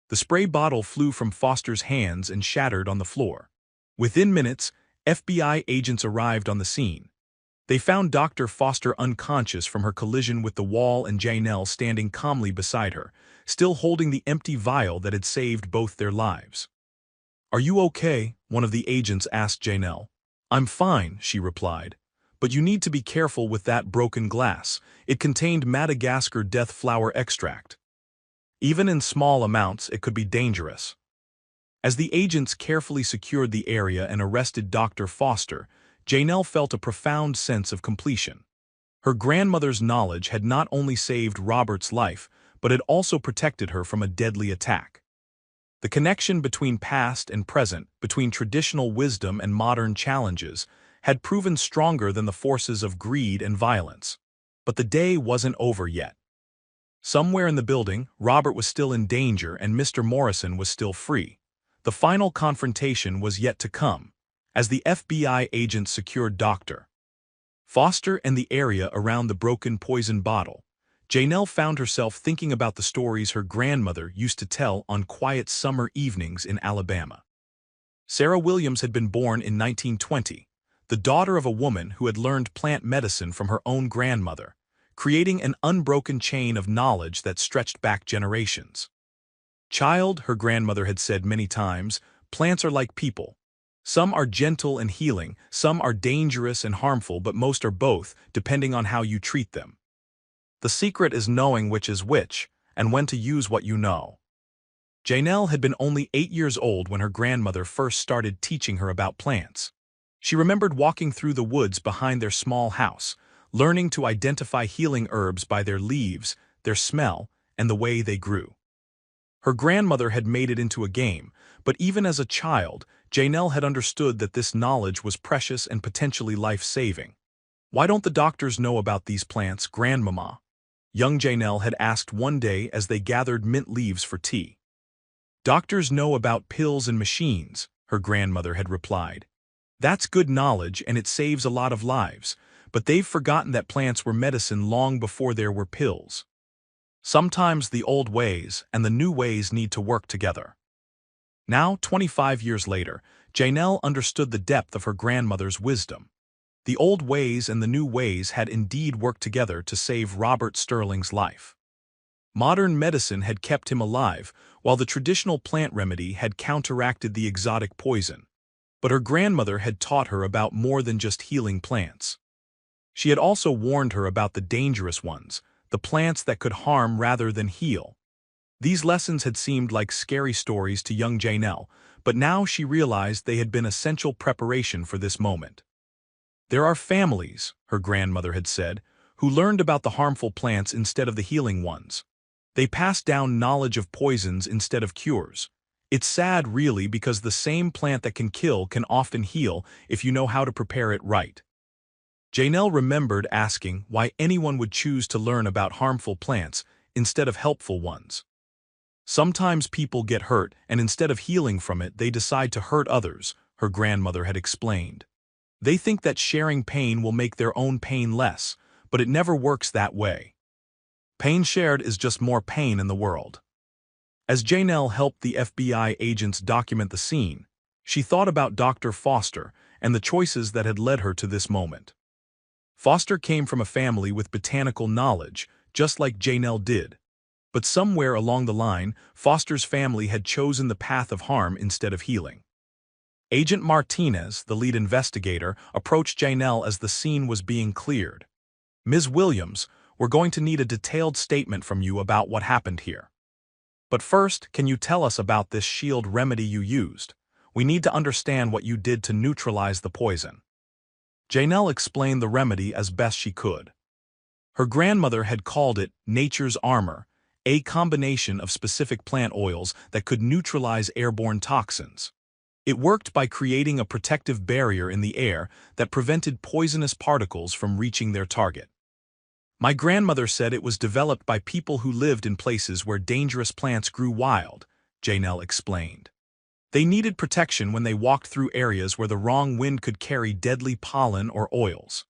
Speaker 1: The spray bottle flew from Foster's hands and shattered on the floor. Within minutes, FBI agents arrived on the scene. They found Dr. Foster unconscious from her collision with the wall and Janelle standing calmly beside her, still holding the empty vial that had saved both their lives. "Are you okay?" one of the agents asked Janelle. "I'm fine," she replied. "But you need to be careful with that broken glass. It contained Madagascar death flower extract. Even in small amounts, it could be dangerous." As the agents carefully secured the area and arrested Dr. Foster, Janelle felt a profound sense of completion. Her grandmother's knowledge had not only saved Robert's life, but had also protected her from a deadly attack. The connection between past and present, between traditional wisdom and modern challenges, had proven stronger than the forces of greed and violence. But the day wasn't over yet. Somewhere in the building, Robert was still in danger and Mr. Morrison was still free. The final confrontation was yet to come, as the FBI agents secured Dr. Foster and the area around the broken poison bottle. Janelle found herself thinking about the stories her grandmother used to tell on quiet summer evenings in Alabama. Sarah Williams had been born in 1920, the daughter of a woman who had learned plant medicine from her own grandmother, creating an unbroken chain of knowledge that stretched back generations. "Child," her grandmother had said many times, "plants are like people. Some are gentle and healing, some are dangerous and harmful, but most are both, depending on how you treat them. The secret is knowing which is which, and when to use what you know." Janelle had been only 8 years old when her grandmother first started teaching her about plants. She remembered walking through the woods behind their small house, learning to identify healing herbs by their leaves, their smell, and the way they grew. Her grandmother had made it into a game, but even as a child, Janelle had understood that this knowledge was precious and potentially life-saving. "Why don't the doctors know about these plants, Grandmama?" young Janelle had asked one day as they gathered mint leaves for tea. "Doctors know about pills and machines," her grandmother had replied. "That's good knowledge and it saves a lot of lives, but they've forgotten that plants were medicine long before there were pills. Sometimes the old ways and the new ways need to work together." Now, 25 years later, Janelle understood the depth of her grandmother's wisdom. The old ways and the new ways had indeed worked together to save Robert Sterling's life. Modern medicine had kept him alive, while the traditional plant remedy had counteracted the exotic poison. But her grandmother had taught her about more than just healing plants. She had also warned her about the dangerous ones, the plants that could harm rather than heal. These lessons had seemed like scary stories to young Janelle, but now she realized they had been essential preparation for this moment. There are families, her grandmother had said, who learned about the harmful plants instead of the healing ones. They passed down knowledge of poisons instead of cures. It's sad, really, because the same plant that can kill can often heal if you know how to prepare it right. Janelle remembered asking why anyone would choose to learn about harmful plants instead of helpful ones. Sometimes people get hurt, and instead of healing from it, they decide to hurt others, her grandmother had explained. They think that sharing pain will make their own pain less, but it never works that way. Pain shared is just more pain in the world. As Janelle helped the FBI agents document the scene, she thought about Dr. Foster and the choices that had led her to this moment. Foster came from a family with botanical knowledge, just like Janelle did. But somewhere along the line, Foster's family had chosen the path of harm instead of healing. Agent Martinez, the lead investigator, approached Janelle as the scene was being cleared. "Ms. Williams, we're going to need a detailed statement from you about what happened here. But first, can you tell us about this shield remedy you used? We need to understand what you did to neutralize the poison." Janelle explained the remedy as best she could. Her grandmother had called it nature's armor, a combination of specific plant oils that could neutralize airborne toxins. It worked by creating a protective barrier in the air that prevented poisonous particles from reaching their target. "My grandmother said it was developed by people who lived in places where dangerous plants grew wild," Janelle explained. "They needed protection when they walked through areas where the wrong wind could carry deadly pollen or oils."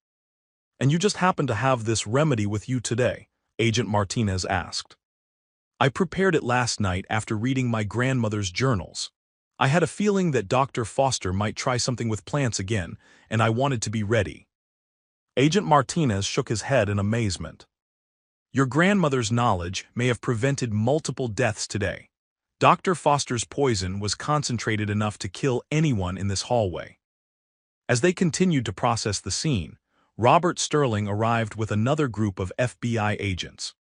Speaker 1: "And you just happen to have this remedy with you today?" Agent Martinez asked. "I prepared it last night after reading my grandmother's journals. I had a feeling that Dr. Foster might try something with plants again, and I wanted to be ready." Agent Martinez shook his head in amazement. "Your grandmother's knowledge may have prevented multiple deaths today. Dr. Foster's poison was concentrated enough to kill anyone in this hallway." As they continued to process the scene, Robert Sterling arrived with another group of FBI agents.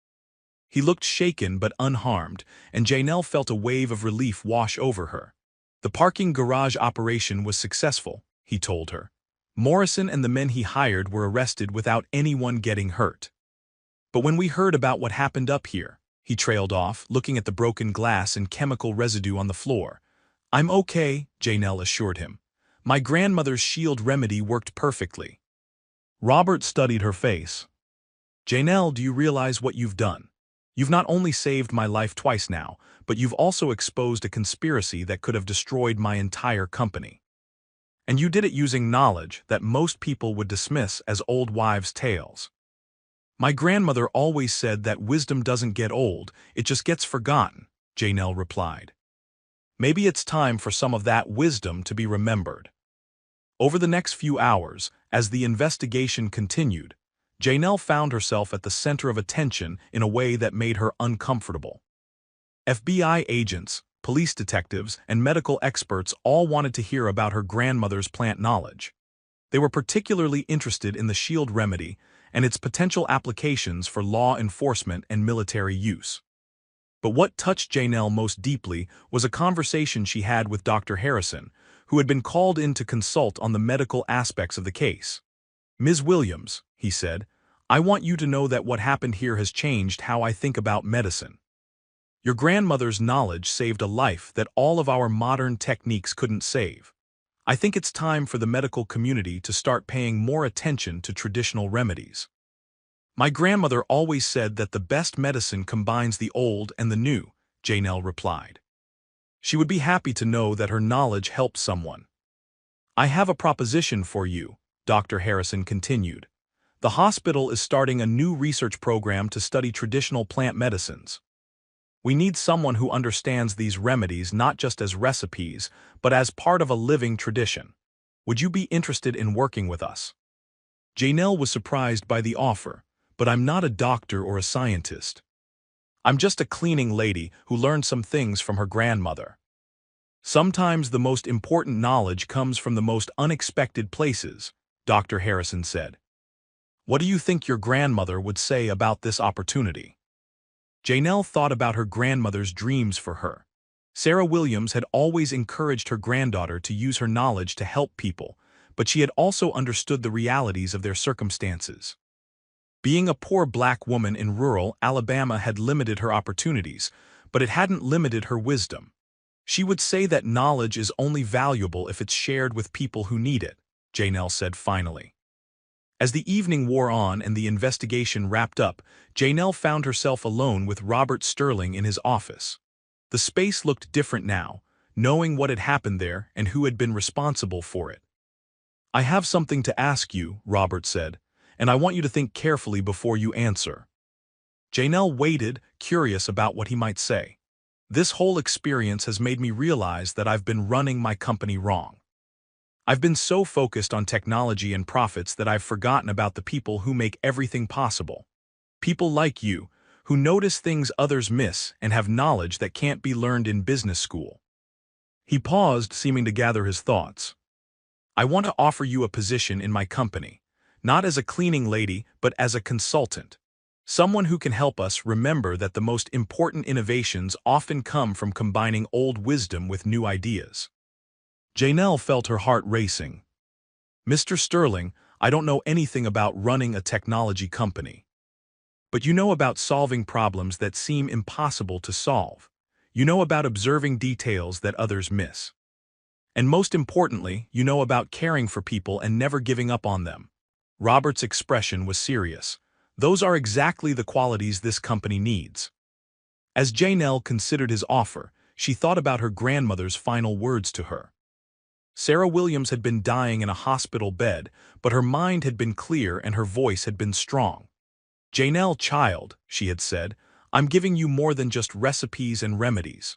Speaker 1: He looked shaken but unharmed, and Janelle felt a wave of relief wash over her. "The parking garage operation was successful," he told her. "Morrison and the men he hired were arrested without anyone getting hurt. But when we heard about what happened up here," he trailed off, looking at the broken glass and chemical residue on the floor. "I'm okay," Janelle assured him. "My grandmother's shield remedy worked perfectly." Robert studied her face. "Janelle, do you realize what you've done? You've not only saved my life twice now, but you've also exposed a conspiracy that could have destroyed my entire company. And you did it using knowledge that most people would dismiss as old wives' tales." "My grandmother always said that wisdom doesn't get old, it just gets forgotten," Janelle replied. "Maybe it's time for some of that wisdom to be remembered." Over the next few hours, as the investigation continued, Janelle found herself at the center of attention in a way that made her uncomfortable. FBI agents, police detectives, and medical experts all wanted to hear about her grandmother's plant knowledge. They were particularly interested in the shield remedy and its potential applications for law enforcement and military use. But what touched Janelle most deeply was a conversation she had with Dr. Harrison, who had been called in to consult on the medical aspects of the case. "Ms. Williams," he said, "I want you to know that what happened here has changed how I think about medicine. Your grandmother's knowledge saved a life that all of our modern techniques couldn't save. I think it's time for the medical community to start paying more attention to traditional remedies." "My grandmother always said that the best medicine combines the old and the new," Janelle replied. "She would be happy to know that her knowledge helped someone." "I have a proposition for you," Dr. Harrison continued. "The hospital is starting a new research program to study traditional plant medicines. We need someone who understands these remedies not just as recipes, but as part of a living tradition. Would you be interested in working with us? Janelle was surprised by the offer, but I'm not a doctor or a scientist. I'm just a cleaning lady who learned some things from her grandmother. Sometimes the most important knowledge comes from the most unexpected places, Dr. Harrison said. What do you think your grandmother would say about this opportunity? Janelle thought about her grandmother's dreams for her. Sarah Williams had always encouraged her granddaughter to use her knowledge to help people, but she had also understood the realities of their circumstances. Being a poor black woman in rural Alabama had limited her opportunities, but it hadn't limited her wisdom. She would say that knowledge is only valuable if it's shared with people who need it, Janelle said finally. As the evening wore on and the investigation wrapped up, Janelle found herself alone with Robert Sterling in his office. The space looked different now, knowing what had happened there and who had been responsible for it. I have something to ask you, Robert said, and I want you to think carefully before you answer. Janelle waited, curious about what he might say. This whole experience has made me realize that I've been running my company wrong. I've been so focused on technology and profits that I've forgotten about the people who make everything possible. People like you, who notice things others miss and have knowledge that can't be learned in business school. He paused, seeming to gather his thoughts. I want to offer you a position in my company, not as a cleaning lady, but as a consultant. Someone who can help us remember that the most important innovations often come from combining old wisdom with new ideas. Janelle felt her heart racing. Mr. Sterling, I don't know anything about running a technology company. But you know about solving problems that seem impossible to solve. You know about observing details that others miss. And most importantly, you know about caring for people and never giving up on them. Robert's expression was serious. Those are exactly the qualities this company needs. As Janelle considered his offer, she thought about her grandmother's final words to her. Sarah Williams had been dying in a hospital bed, but her mind had been clear and her voice had been strong. Janelle, child, she had said, I'm giving you more than just recipes and remedies.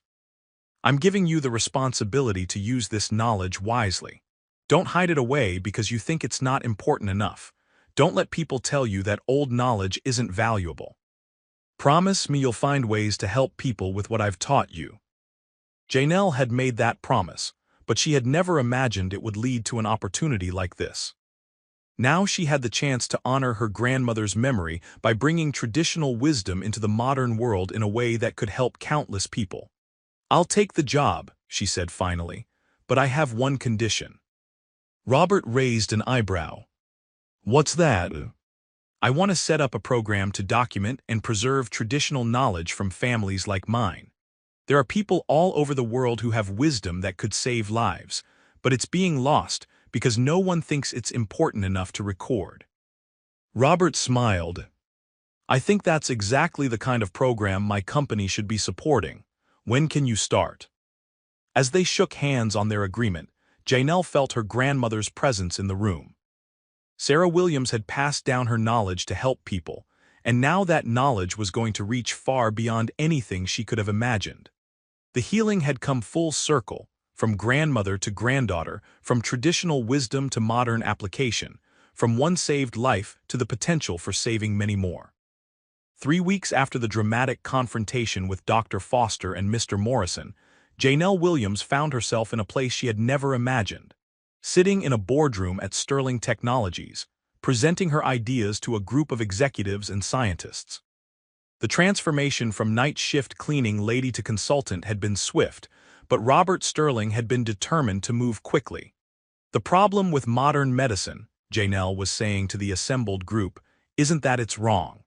Speaker 1: I'm giving you the responsibility to use this knowledge wisely. Don't hide it away because you think it's not important enough. Don't let people tell you that old knowledge isn't valuable. Promise me you'll find ways to help people with what I've taught you. Janelle had made that promise, but she had never imagined it would lead to an opportunity like this. Now she had the chance to honor her grandmother's memory by bringing traditional wisdom into the modern world in a way that could help countless people. I'll take the job, she said finally, but I have one condition. Robert raised an eyebrow. What's that? I want to set up a program to document and preserve traditional knowledge from families like mine. There are people all over the world who have wisdom that could save lives, but it's being lost because no one thinks it's important enough to record. Robert smiled. I think that's exactly the kind of program my company should be supporting. When can you start? As they shook hands on their agreement, Janelle felt her grandmother's presence in the room. Sarah Williams had passed down her knowledge to help people, and now that knowledge was going to reach far beyond anything she could have imagined. The healing had come full circle, from grandmother to granddaughter, from traditional wisdom to modern application, from one saved life to the potential for saving many more. 3 weeks after the dramatic confrontation with Dr. Foster and Mr. Morrison, Janelle Williams found herself in a place she had never imagined. Sitting in a boardroom at Sterling Technologies, presenting her ideas to a group of executives and scientists. The transformation from night shift cleaning lady to consultant had been swift, but Robert Sterling had been determined to move quickly. The problem with modern medicine, Janelle was saying to the assembled group, isn't that it's wrong.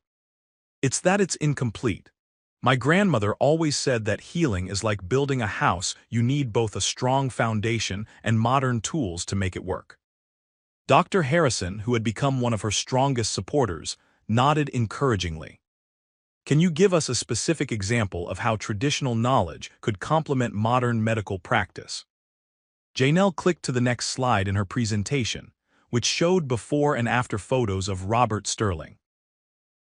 Speaker 1: It's that it's incomplete. My grandmother always said that healing is like building a house. You need both a strong foundation and modern tools to make it work. Dr. Harrison, who had become one of her strongest supporters, nodded encouragingly. Can you give us a specific example of how traditional knowledge could complement modern medical practice? Janelle clicked to the next slide in her presentation, which showed before and after photos of Robert Sterling.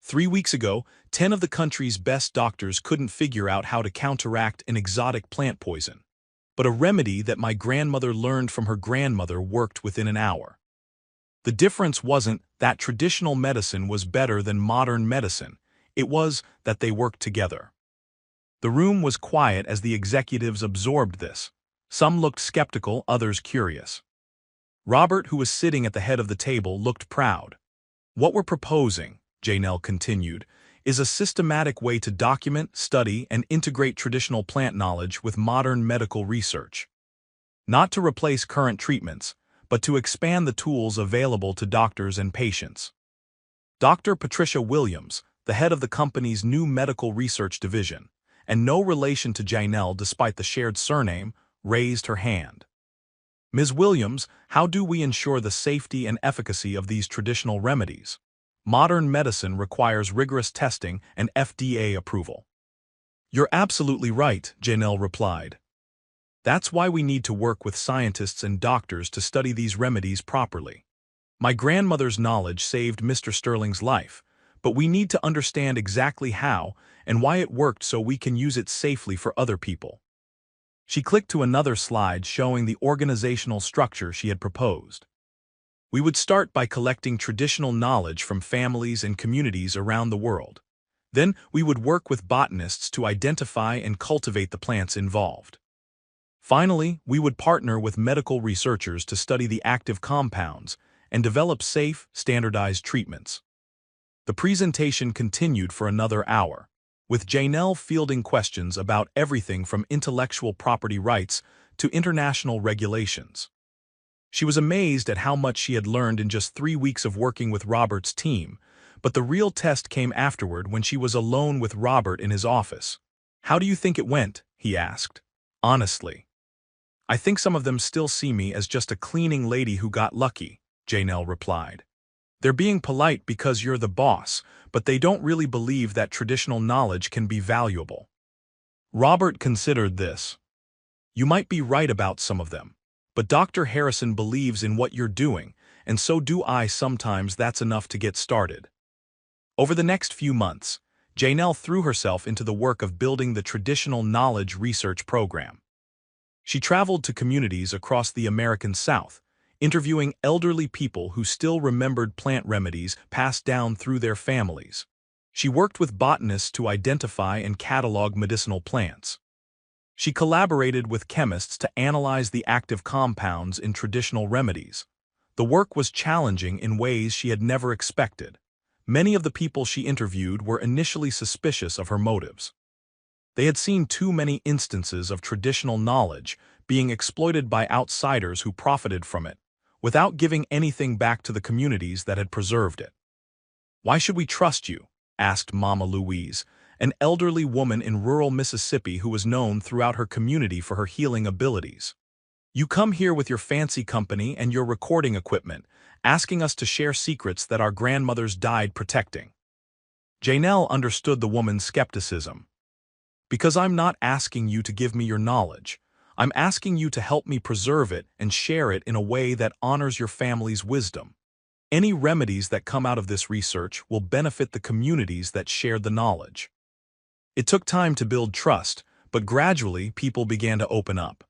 Speaker 1: 3 weeks ago, 10 of the country's best doctors couldn't figure out how to counteract an exotic plant poison. But a remedy that my grandmother learned from her grandmother worked within an hour. The difference wasn't that traditional medicine was better than modern medicine, it was that they worked together. The room was quiet as the executives absorbed this. Some looked skeptical, others curious. Robert, who was sitting at the head of the table, looked proud. "What we're proposing," Janelle continued, "is a systematic way to document, study, and integrate traditional plant knowledge with modern medical research. Not to replace current treatments, but to expand the tools available to doctors and patients." Dr. Patricia Williams, the head of the company's new medical research division, and no relation to Janelle despite the shared surname, raised her hand. "Ms. Williams, how do we ensure the safety and efficacy of these traditional remedies? Modern medicine requires rigorous testing and FDA approval." "You're absolutely right," Janelle replied. "That's why we need to work with scientists and doctors to study these remedies properly. My grandmother's knowledge saved Mr. Sterling's life, but we need to understand exactly how and why it worked so we can use it safely for other people." She clicked to another slide showing the organizational structure she had proposed. "We would start by collecting traditional knowledge from families and communities around the world. Then we would work with botanists to identify and cultivate the plants involved. Finally, we would partner with medical researchers to study the active compounds and develop safe, standardized treatments." The presentation continued for another hour, with Janelle fielding questions about everything from intellectual property rights to international regulations. She was amazed at how much she had learned in just 3 weeks of working with Robert's team, but the real test came afterward when she was alone with Robert in his office. "How do you think it went?" he asked. "Honestly, I think some of them still see me as just a cleaning lady who got lucky," Janelle replied. "They're being polite because you're the boss, but they don't really believe that traditional knowledge can be valuable." Robert considered this. "You might be right about some of them, but Dr. Harrison believes in what you're doing, and so do I. Sometimes that's enough to get started." Over the next few months, Janelle threw herself into the work of building the traditional knowledge research program. She traveled to communities across the American South, interviewing elderly people who still remembered plant remedies passed down through their families. She worked with botanists to identify and catalog medicinal plants. She collaborated with chemists to analyze the active compounds in traditional remedies. The work was challenging in ways she had never expected. Many of the people she interviewed were initially suspicious of her motives. They had seen too many instances of traditional knowledge being exploited by outsiders who profited from it, without giving anything back to the communities that had preserved it. "Why should we trust you?" asked Mama Louise, an elderly woman in rural Mississippi who was known throughout her community for her healing abilities. "You come here with your fancy company and your recording equipment, asking us to share secrets that our grandmothers died protecting." Janelle understood the woman's skepticism. "Because I'm not asking you to give me your knowledge. I'm asking you to help me preserve it and share it in a way that honors your family's wisdom. Any remedies that come out of this research will benefit the communities that shared the knowledge." It took time to build trust, but gradually people began to open up.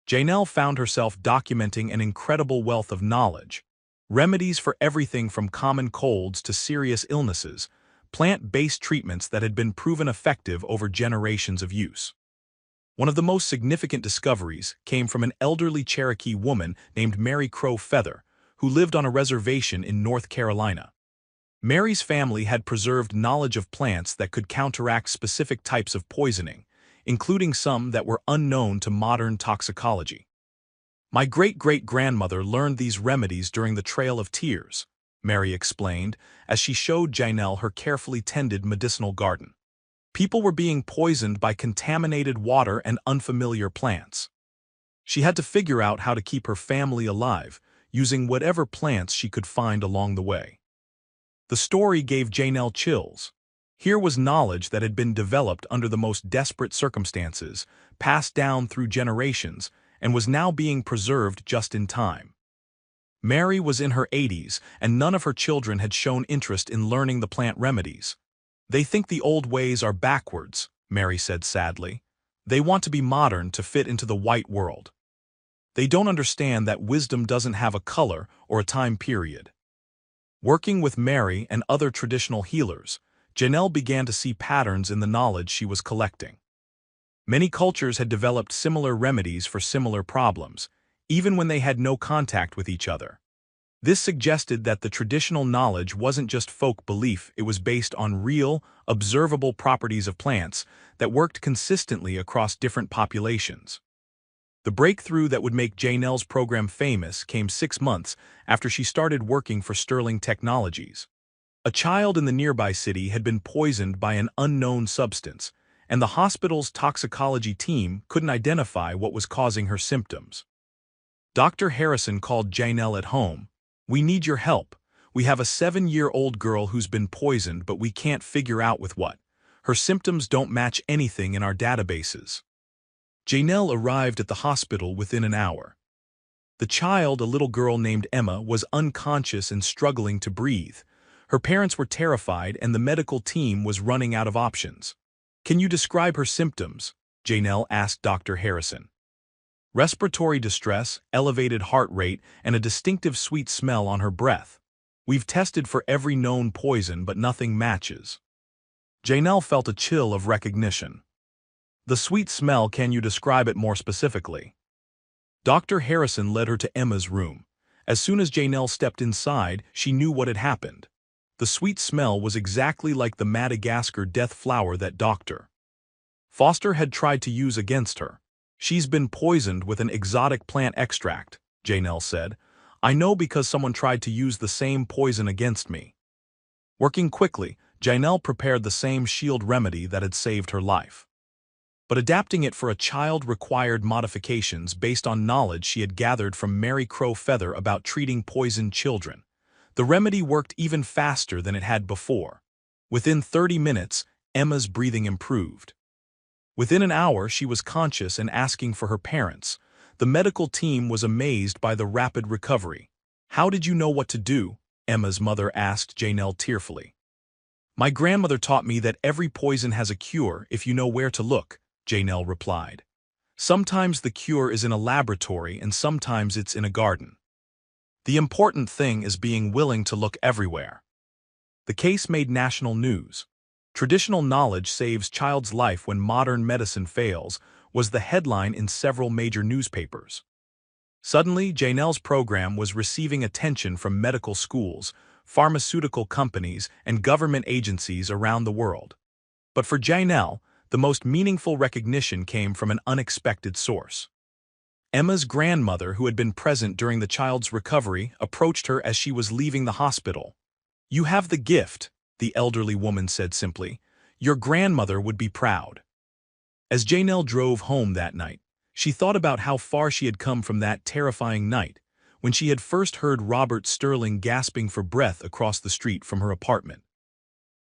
Speaker 1: Janelle found herself documenting an incredible wealth of knowledge. Remedies for everything from common colds to serious illnesses, plant-based treatments that had been proven effective over generations of use. One of the most significant discoveries came from an elderly Cherokee woman named Mary Crow Feather, who lived on a reservation in North Carolina. Mary's family had preserved knowledge of plants that could counteract specific types of poisoning, including some that were unknown to modern toxicology. "My great-great-grandmother learned these remedies during the Trail of Tears," Mary explained as she showed Janelle her carefully tended medicinal garden. People were being poisoned by contaminated water and unfamiliar plants. She had to figure out how to keep her family alive, using whatever plants she could find along the way. The story gave Janelle chills. Here was knowledge that had been developed under the most desperate circumstances, passed down through generations, and was now being preserved just in time. Mary was in her 80s, and none of her children had shown interest in learning the plant remedies. They think the old ways are backwards, Mary said sadly. They want to be modern to fit into the white world. They don't understand that wisdom doesn't have a color or a time period. Working with Mary and other traditional healers, Janelle began to see patterns in the knowledge she was collecting. Many cultures had developed similar remedies for similar problems, even when they had no contact with each other. This suggested that the traditional knowledge wasn't just folk belief, it was based on real, observable properties of plants that worked consistently across different populations. The breakthrough that would make Janelle's program famous came 6 months after she started working for Sterling Technologies. A child in the nearby city had been poisoned by an unknown substance, and the hospital's toxicology team couldn't identify what was causing her symptoms. Dr. Harrison called Janelle at home. "We need your help. We have a 7-year-old girl who's been poisoned, but we can't figure out with what. Her symptoms don't match anything in our databases." Janelle arrived at the hospital within an hour. The child, a little girl named Emma, was unconscious and struggling to breathe. Her parents were terrified, and the medical team was running out of options. "Can you describe her symptoms?" Janelle asked Dr. Harrison. "Respiratory distress, elevated heart rate, and a distinctive sweet smell on her breath. We've tested for every known poison, but nothing matches." Janelle felt a chill of recognition. "The sweet smell, can you describe it more specifically?" Dr. Harrison led her to Emma's room. As soon as Janelle stepped inside, she knew what had happened. The sweet smell was exactly like the Madagascar death flower that Dr. Foster had tried to use against her. "She's been poisoned with an exotic plant extract," Janelle said. "I know because someone tried to use the same poison against me." Working quickly, Janelle prepared the same shield remedy that had saved her life. But adapting it for a child required modifications based on knowledge she had gathered from Mary Crow Feather about treating poisoned children. The remedy worked even faster than it had before. Within 30 minutes, Emma's breathing improved. Within an hour, she was conscious and asking for her parents. The medical team was amazed by the rapid recovery. "How did you know what to do?" Emma's mother asked Janelle tearfully. "My grandmother taught me that every poison has a cure if you know where to look," Janelle replied. "Sometimes the cure is in a laboratory and sometimes it's in a garden. The important thing is being willing to look everywhere." The case made national news. "Traditional knowledge saves child's life when modern medicine fails," was the headline in several major newspapers. Suddenly, Janelle's program was receiving attention from medical schools, pharmaceutical companies, and government agencies around the world. But for Janelle, the most meaningful recognition came from an unexpected source. Emma's grandmother, who had been present during the child's recovery, approached her as she was leaving the hospital. "You have the gift," the elderly woman said simply. "Your grandmother would be proud." As Janelle drove home that night, she thought about how far she had come from that terrifying night, when she had first heard Robert Sterling gasping for breath across the street from her apartment.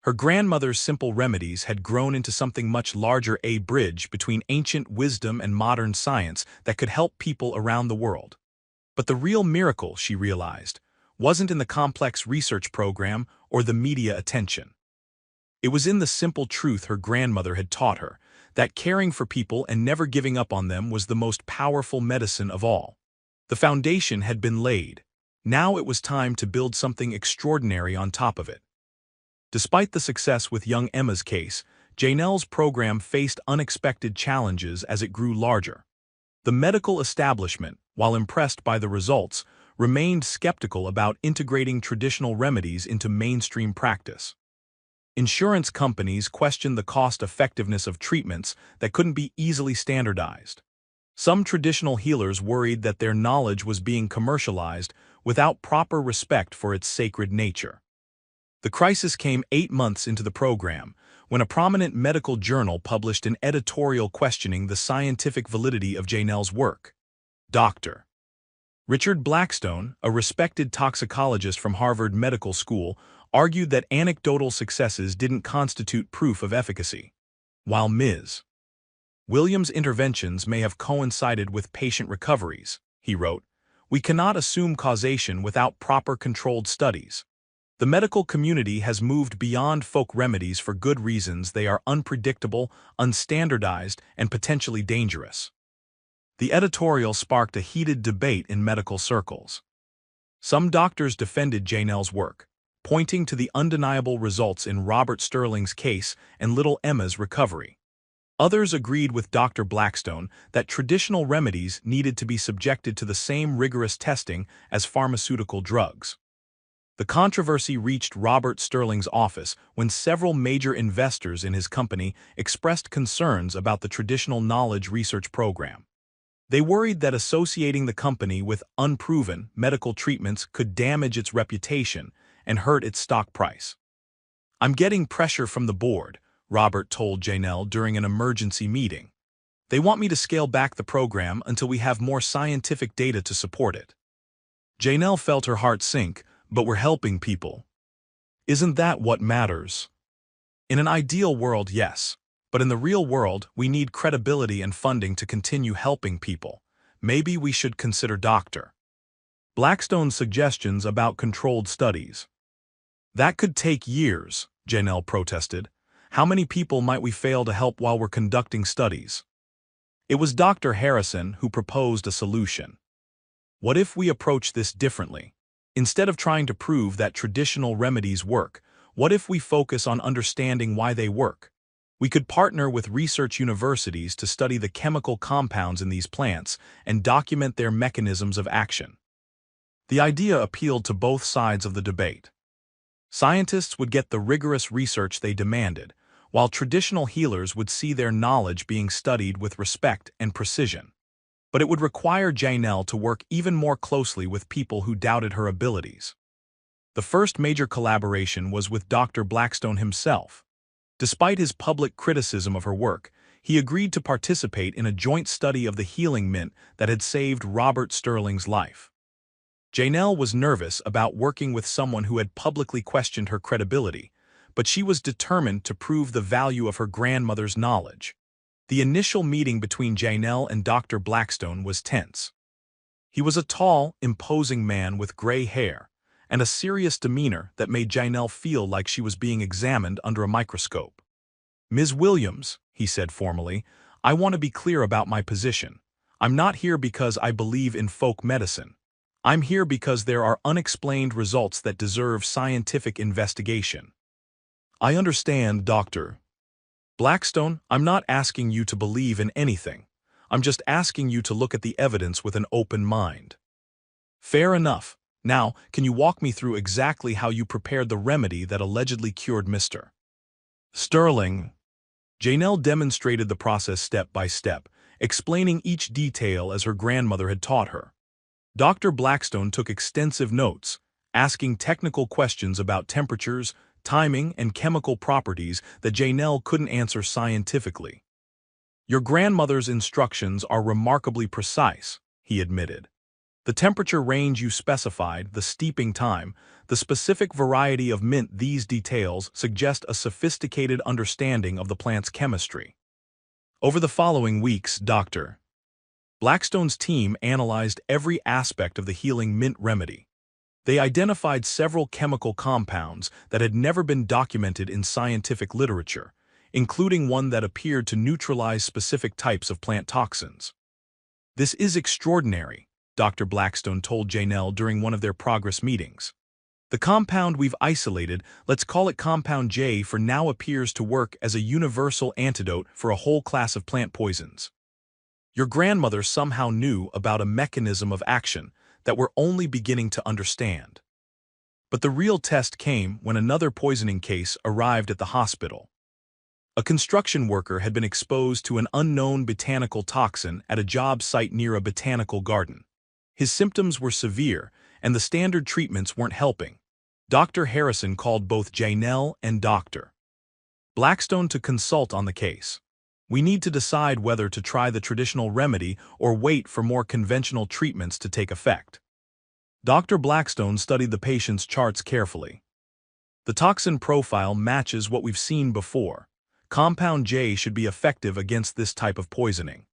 Speaker 1: Her grandmother's simple remedies had grown into something much larger, a bridge between ancient wisdom and modern science that could help people around the world. But the real miracle, she realized, wasn't in the complex research program or the media attention. It was in the simple truth her grandmother had taught her, that caring for people and never giving up on them was the most powerful medicine of all. The foundation had been laid. Now it was time to build something extraordinary on top of it. Despite the success with young Emma's case, Janelle's program faced unexpected challenges as it grew larger. The medical establishment, while impressed by the results, remained skeptical about integrating traditional remedies into mainstream practice. Insurance companies questioned the cost-effectiveness of treatments that couldn't be easily standardized. Some traditional healers worried that their knowledge was being commercialized without proper respect for its sacred nature. The crisis came 8 months into the program, when a prominent medical journal published an editorial questioning the scientific validity of Janelle's work. Dr. Richard Blackstone, a respected toxicologist from Harvard Medical School, argued that anecdotal successes didn't constitute proof of efficacy. While Ms. Williams' interventions may have coincided with patient recoveries, he wrote, We cannot assume causation without proper controlled studies. The medical community has moved beyond folk remedies for good reasons. They are unpredictable, unstandardized, and potentially dangerous. The editorial sparked a heated debate in medical circles. Some doctors defended Janelle's work, pointing to the undeniable results in Robert Sterling's case and little Emma's recovery. Others agreed with Dr. Blackstone that traditional remedies needed to be subjected to the same rigorous testing as pharmaceutical drugs. The controversy reached Robert Sterling's office when several major investors in his company expressed concerns about the traditional knowledge research program. They worried that associating the company with unproven medical treatments could damage its reputation and hurt its stock price. "I'm getting pressure from the board," Robert told Janelle during an emergency meeting. "They want me to scale back the program until we have more scientific data to support it." Janelle felt her heart sink, but we're helping people. Isn't that what matters? In an ideal world, yes. But in the real world, we need credibility and funding to continue helping people. Maybe we should consider Dr. Blackstone's suggestions about controlled studies. "That could take years," Janelle protested. "How many people might we fail to help while we're conducting studies?" It was Dr. Harrison who proposed a solution. "What if we approach this differently? Instead of trying to prove that traditional remedies work, what if we focus on understanding why they work? We could partner with research universities to study the chemical compounds in these plants and document their mechanisms of action." The idea appealed to both sides of the debate. Scientists would get the rigorous research they demanded, while traditional healers would see their knowledge being studied with respect and precision. But it would require Janelle to work even more closely with people who doubted her abilities. The first major collaboration was with Dr. Blackstone himself. Despite his public criticism of her work, he agreed to participate in a joint study of the healing mint that had saved Robert Sterling's life. Janelle was nervous about working with someone who had publicly questioned her credibility, but she was determined to prove the value of her grandmother's knowledge. The initial meeting between Janelle and Dr. Blackstone was tense. He was a tall, imposing man with gray hair and a serious demeanor that made Janelle feel like she was being examined under a microscope. "Ms. Williams," he said formally, "I want to be clear about my position. I'm not here because I believe in folk medicine. I'm here because there are unexplained results that deserve scientific investigation." "I understand, Dr. Blackstone. I'm not asking you to believe in anything. I'm just asking you to look at the evidence with an open mind." "Fair enough. Now, can you walk me through exactly how you prepared the remedy that allegedly cured Mr. Sterling?" Janelle demonstrated the process step by step, explaining each detail as her grandmother had taught her. Dr. Blackstone took extensive notes, asking technical questions about temperatures, timing, and chemical properties that Janelle couldn't answer scientifically. "Your grandmother's instructions are remarkably precise," he admitted. "The temperature range you specified, the steeping time, the specific variety of mint, these details suggest a sophisticated understanding of the plant's chemistry." Over the following weeks, Dr. Blackstone's team analyzed every aspect of the healing mint remedy. They identified several chemical compounds that had never been documented in scientific literature, including one that appeared to neutralize specific types of plant toxins. "This is extraordinary," Dr. Blackstone told Janelle during one of their progress meetings. "The compound we've isolated, let's call it Compound J for now, appears to work as a universal antidote for a whole class of plant poisons. Your grandmother somehow knew about a mechanism of action that we're only beginning to understand." But the real test came when another poisoning case arrived at the hospital. A construction worker had been exposed to an unknown botanical toxin at a job site near a botanical garden. His symptoms were severe, and the standard treatments weren't helping. Dr. Harrison called both Janelle and Dr. Blackstone to consult on the case. "We need to decide whether to try the traditional remedy or wait for more conventional treatments to take effect." Dr. Blackstone studied the patient's charts carefully. "The toxin profile matches what we've seen before. Compound J should be effective against this type of poisoning.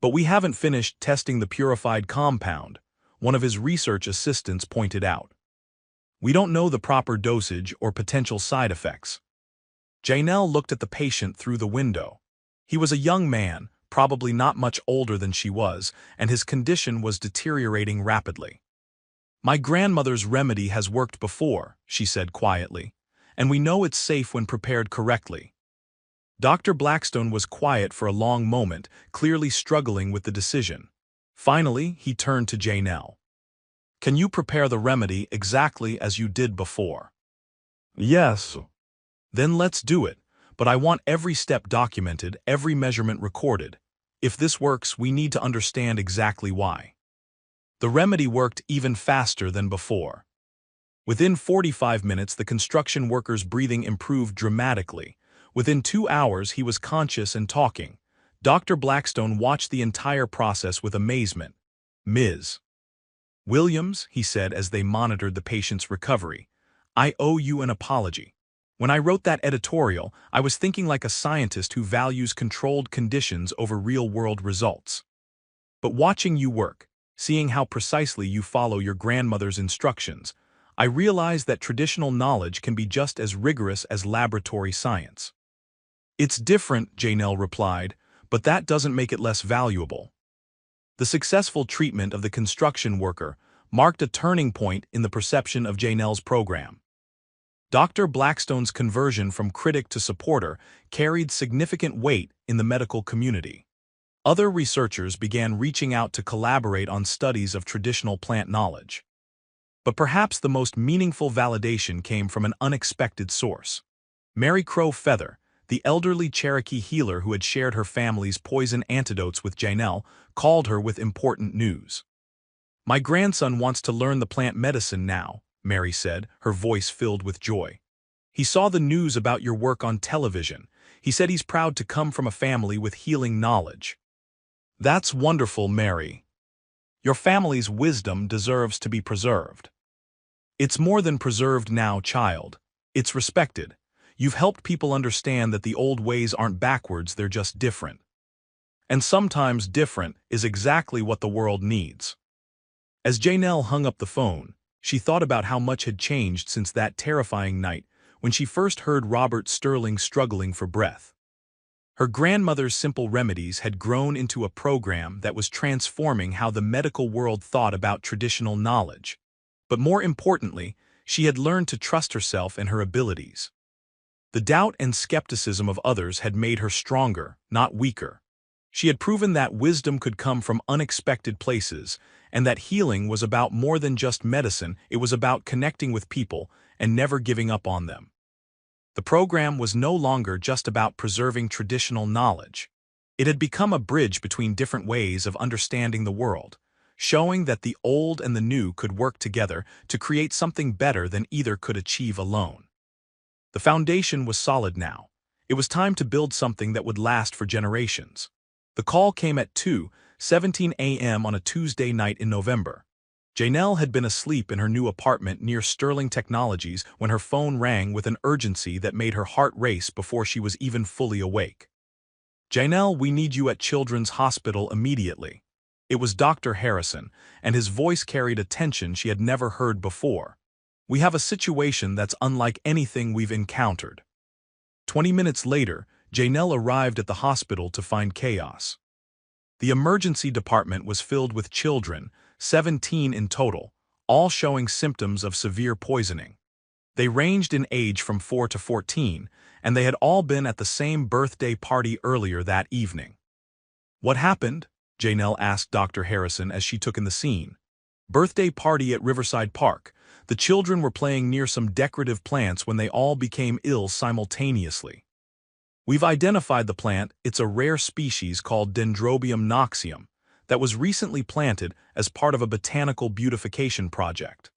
Speaker 1: But we haven't finished testing the purified compound. one of his research assistants pointed out. We don't know the proper dosage or potential side effects. Janelle looked at the patient through the window. He was a young man, probably not much older than she was, and his condition was deteriorating rapidly. My grandmother's remedy has worked before, she said quietly, and we know it's safe when prepared correctly. Dr. Blackstone was quiet for a long moment, clearly struggling with the decision. Finally, he turned to Janelle. Can you prepare the remedy exactly as you did before? Yes. Then let's do it, but I want every step documented, every measurement recorded. If this works, we need to understand exactly why. The remedy worked even faster than before. Within 45 minutes, the construction worker's breathing improved dramatically. Within 2 hours, he was conscious and talking. Dr. Blackstone watched the entire process with amazement. Ms. Williams, he said as they monitored the patient's recovery, I owe you an apology. When I wrote that editorial, I was thinking like a scientist who values controlled conditions over real-world results. But watching you work, seeing how precisely you follow your grandmother's instructions, I realized that traditional knowledge can be just as rigorous as laboratory science. It's different, Janelle replied, but that doesn't make it less valuable. The successful treatment of the construction worker marked a turning point in the perception of Janelle's program. Dr. Blackstone's conversion from critic to supporter carried significant weight in the medical community. Other researchers began reaching out to collaborate on studies of traditional plant knowledge. But perhaps the most meaningful validation came from an unexpected source. Mary Crow Feather, the elderly Cherokee healer who had shared her family's poison antidotes with Janelle, called her with important news. My grandson wants to learn the plant medicine now, Mary said, her voice filled with joy. He saw the news about your work on television. He said he's proud to come from a family with healing knowledge. That's wonderful, Mary. Your family's wisdom deserves to be preserved. It's more than preserved now, child. It's respected. You've helped people understand that the old ways aren't backwards, they're just different. And sometimes different is exactly what the world needs. As Janelle hung up the phone, she thought about how much had changed since that terrifying night when she first heard Robert Sterling struggling for breath. Her grandmother's simple remedies had grown into a program that was transforming how the medical world thought about traditional knowledge. But more importantly, she had learned to trust herself and her abilities. The doubt and skepticism of others had made her stronger, not weaker. She had proven that wisdom could come from unexpected places, and that healing was about more than just medicine. It was about connecting with people and never giving up on them. The program was no longer just about preserving traditional knowledge. It had become a bridge between different ways of understanding the world, showing that the old and the new could work together to create something better than either could achieve alone. The foundation was solid now. It was time to build something that would last for generations. The call came at 2:17 a.m. on a Tuesday night in November. Janelle had been asleep in her new apartment near Sterling Technologies when her phone rang with an urgency that made her heart race before she was even fully awake. Janelle, we need you at Children's Hospital immediately. It was Dr. Harrison, and his voice carried a tension she had never heard before. We have a situation that's unlike anything we've encountered. 20 minutes later, Janelle arrived at the hospital to find chaos. The emergency department was filled with children, 17 in total, all showing symptoms of severe poisoning. They ranged in age from 4 to 14, and they had all been at the same birthday party earlier that evening. What happened? Janelle asked Dr. Harrison as she took in the scene. Birthday party at Riverside Park. The children were playing near some decorative plants when they all became ill simultaneously. We've identified the plant. It's a rare species called Dendrobium noxium that was recently planted as part of a botanical beautification project.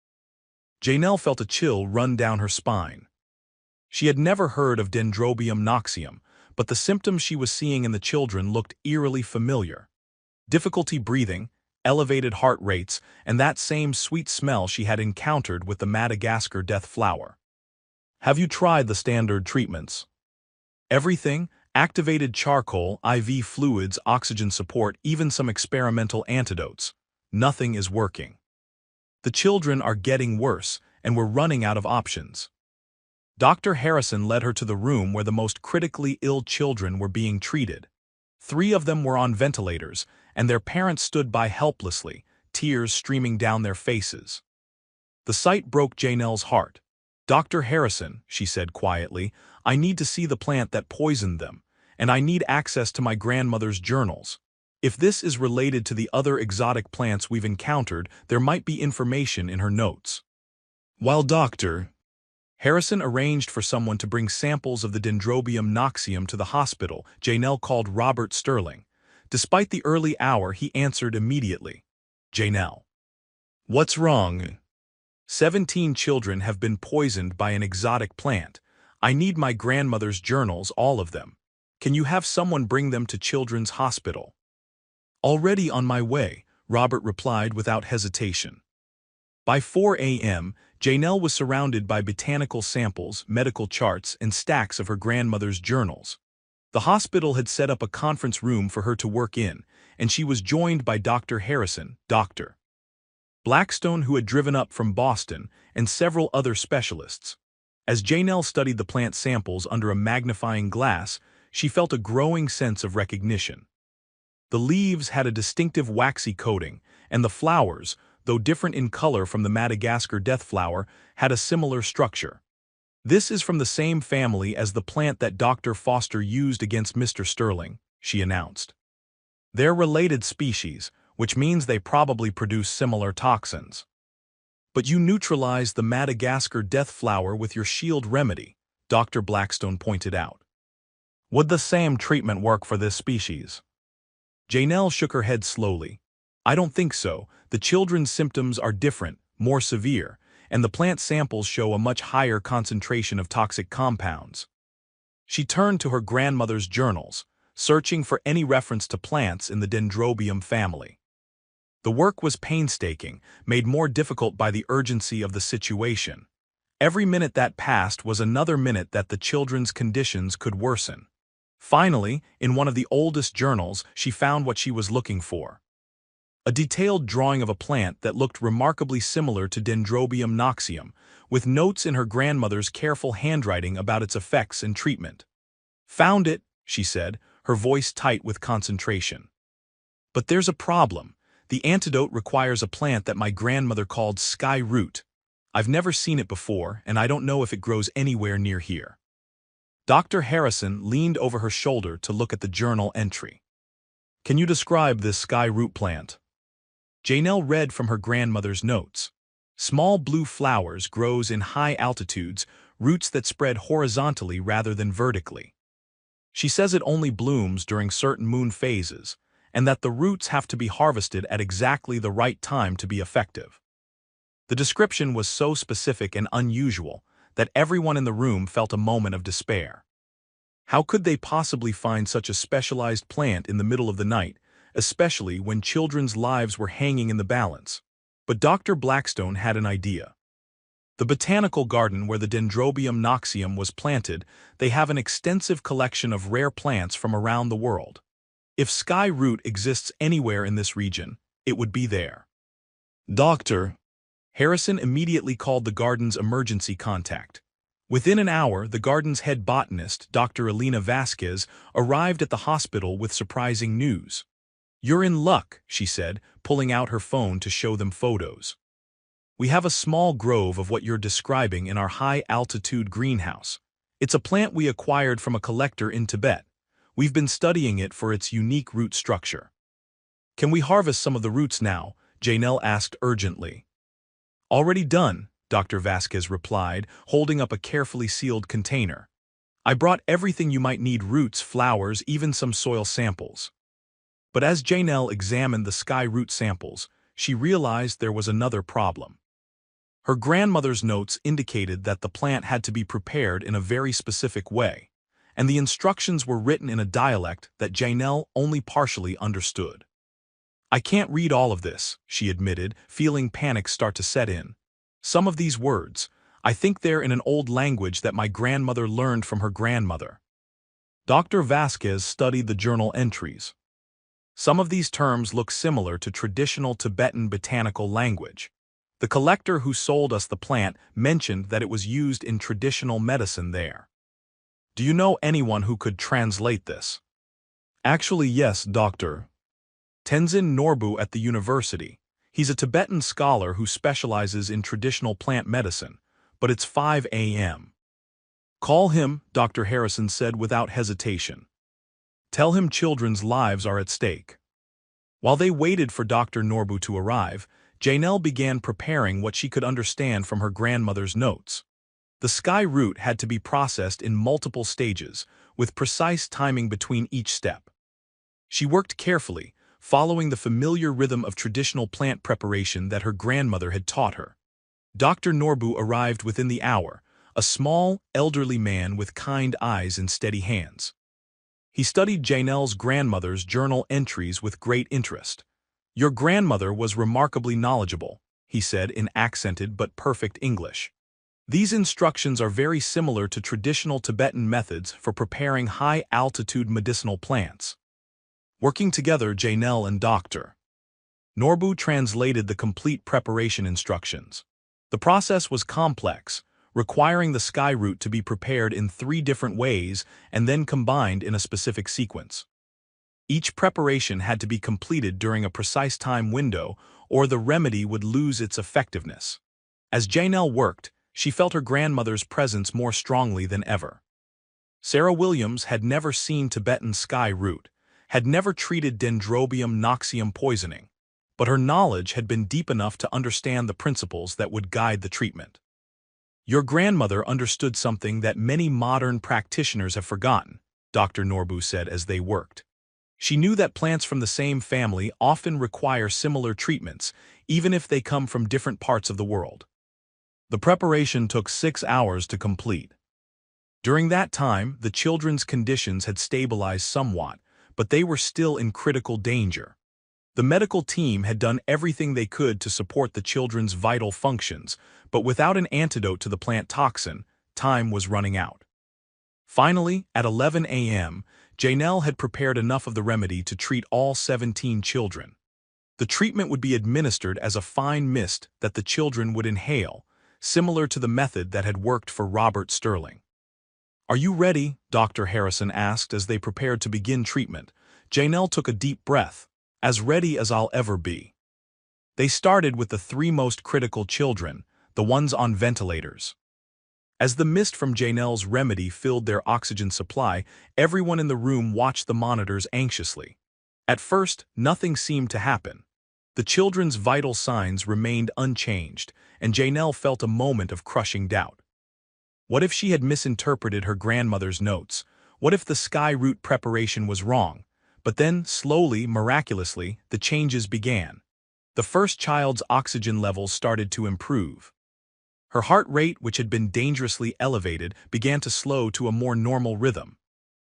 Speaker 1: Janelle felt a chill run down her spine. She had never heard of Dendrobium noxium, but the symptoms she was seeing in the children looked eerily familiar. Difficulty breathing, elevated heart rates, and that same sweet smell she had encountered with the Madagascar death flower. Have you tried the standard treatments? Everything: activated charcoal, IV fluids, oxygen support, even some experimental antidotes. Nothing is working. The children are getting worse, and we're running out of options. Dr. Harrison led her to the room where the most critically ill children were being treated. 3 of them were on ventilators, and their parents stood by helplessly, tears streaming down their faces. The sight broke Janelle's heart. "Dr. Harrison," she said quietly, "I need to see the plant that poisoned them, and I need access to my grandmother's journals. If this is related to the other exotic plants we've encountered, there might be information in her notes." While Dr. Harrison arranged for someone to bring samples of the Dendrobium noxium to the hospital, Janelle called Robert Sterling. Despite the early hour, he answered immediately. "Janelle. What's wrong?" 17 children have been poisoned by an exotic plant. I need my grandmother's journals, all of them. Can you have someone bring them to Children's Hospital?" "Already on my way," Robert replied without hesitation. By 4 a.m., Janelle was surrounded by botanical samples, medical charts, and stacks of her grandmother's journals. The hospital had set up a conference room for her to work in, and she was joined by Dr. Harrison, Dr. Blackstone, who had driven up from Boston, and several other specialists. As Janelle studied the plant samples under a magnifying glass, she felt a growing sense of recognition. The leaves had a distinctive waxy coating, and the flowers, though different in color from the Madagascar death flower, had a similar structure. "This is from the same family as the plant that Dr. Foster used against Mr. Sterling," she announced. "They're related species, which means they probably produce similar toxins." "But you neutralized the Madagascar death flower with your shield remedy," Dr. Blackstone pointed out. "Would the same treatment work for this species?" Janelle shook her head slowly. "I don't think so. The children's symptoms are different, more severe, and the plant samples show a much higher concentration of toxic compounds." She turned to her grandmother's journals, searching for any reference to plants in the Dendrobium family. The work was painstaking, made more difficult by the urgency of the situation. Every minute that passed was another minute that the children's conditions could worsen. Finally, in one of the oldest journals, she found what she was looking for. A detailed drawing of a plant that looked remarkably similar to Dendrobium noxium, with notes in her grandmother's careful handwriting about its effects and treatment. "Found it," she said, her voice tight with concentration. "But there's a problem. The antidote requires a plant that my grandmother called sky root. I've never seen it before, and I don't know if it grows anywhere near here." Dr. Harrison leaned over her shoulder to look at the journal entry. "Can you describe this sky root plant?" Janelle read from her grandmother's notes. "Small blue flowers, grows in high altitudes, roots that spread horizontally rather than vertically. She says it only blooms during certain moon phases, and that the roots have to be harvested at exactly the right time to be effective." The description was so specific and unusual that everyone in the room felt a moment of despair. How could they possibly find such a specialized plant in the middle of the night, especially when children's lives were hanging in the balance? But Dr. Blackstone had an idea. The botanical garden where the Dendrobium noxium was planted, they have an extensive collection of rare plants from around the world. If sky root exists anywhere in this region, it would be there. Dr. Harrison immediately called the garden's emergency contact. Within an hour, the garden's head botanist, Dr. Elena Vasquez, arrived at the hospital with surprising news. "You're in luck," she said, pulling out her phone to show them photos. "We have a small grove of what you're describing in our high-altitude greenhouse. It's a plant we acquired from a collector in Tibet. We've been studying it for its unique root structure." "Can we harvest some of the roots now?" Janelle asked urgently. "Already done," Dr. Vasquez replied, holding up a carefully sealed container. "I brought everything you might need: roots, flowers, even some soil samples." But as Janelle examined the sky root samples, she realized there was another problem. Her grandmother's notes indicated that the plant had to be prepared in a very specific way, and the instructions were written in a dialect that Janelle only partially understood. "I can't read all of this," she admitted, feeling panic start to set in. "Some of these words, I think they're in an old language that my grandmother learned from her grandmother." Dr. Vasquez studied the journal entries. "Some of these terms look similar to traditional Tibetan botanical language. The collector who sold us the plant mentioned that it was used in traditional medicine there. Do you know anyone who could translate this? Actually, yes, Doctor. Tenzin Norbu at the university. He's a Tibetan scholar who specializes in traditional plant medicine, but it's 5 a.m. Call him, Dr. Harrison said without hesitation. Tell him children's lives are at stake. While they waited for Dr. Norbu to arrive, Janelle began preparing what she could understand from her grandmother's notes. The sky root had to be processed in multiple stages, with precise timing between each step. She worked carefully, following the familiar rhythm of traditional plant preparation that her grandmother had taught her. Dr. Norbu arrived within the hour, a small, elderly man with kind eyes and steady hands. He studied Janelle's grandmother's journal entries with great interest. "Your grandmother was remarkably knowledgeable," he said in accented but perfect English. "These instructions are very similar to traditional Tibetan methods for preparing high-altitude medicinal plants." Working together, Janelle and Dr. Norbu translated the complete preparation instructions. The process was complex, requiring the sky root to be prepared in 3 different ways and then combined in a specific sequence. Each preparation had to be completed during a precise time window, or the remedy would lose its effectiveness. As Janelle worked, she felt her grandmother's presence more strongly than ever. Sarah Williams had never seen Tibetan sky root, had never treated Dendrobium noxium poisoning, but her knowledge had been deep enough to understand the principles that would guide the treatment. "Your grandmother understood something that many modern practitioners have forgotten," Dr. Norbu said as they worked. "She knew that plants from the same family often require similar treatments, even if they come from different parts of the world." The preparation took 6 hours to complete. During that time, the children's conditions had stabilized somewhat, but they were still in critical danger. The medical team had done everything they could to support the children's vital functions, but without an antidote to the plant toxin, time was running out. Finally, at 11 a.m., Janelle had prepared enough of the remedy to treat all 17 children. The treatment would be administered as a fine mist that the children would inhale, similar to the method that had worked for Robert Sterling. "Are you ready?" Dr. Harrison asked as they prepared to begin treatment. Janelle took a deep breath. "As ready as I'll ever be." They started with the 3 most critical children, the ones on ventilators. As the mist from Janelle's remedy filled their oxygen supply, everyone in the room watched the monitors anxiously. At first, nothing seemed to happen. The children's vital signs remained unchanged, and Janelle felt a moment of crushing doubt. What if she had misinterpreted her grandmother's notes? What if the sky root preparation was wrong? But then, slowly, miraculously, the changes began. The first child's oxygen levels started to improve. Her heart rate, which had been dangerously elevated, began to slow to a more normal rhythm.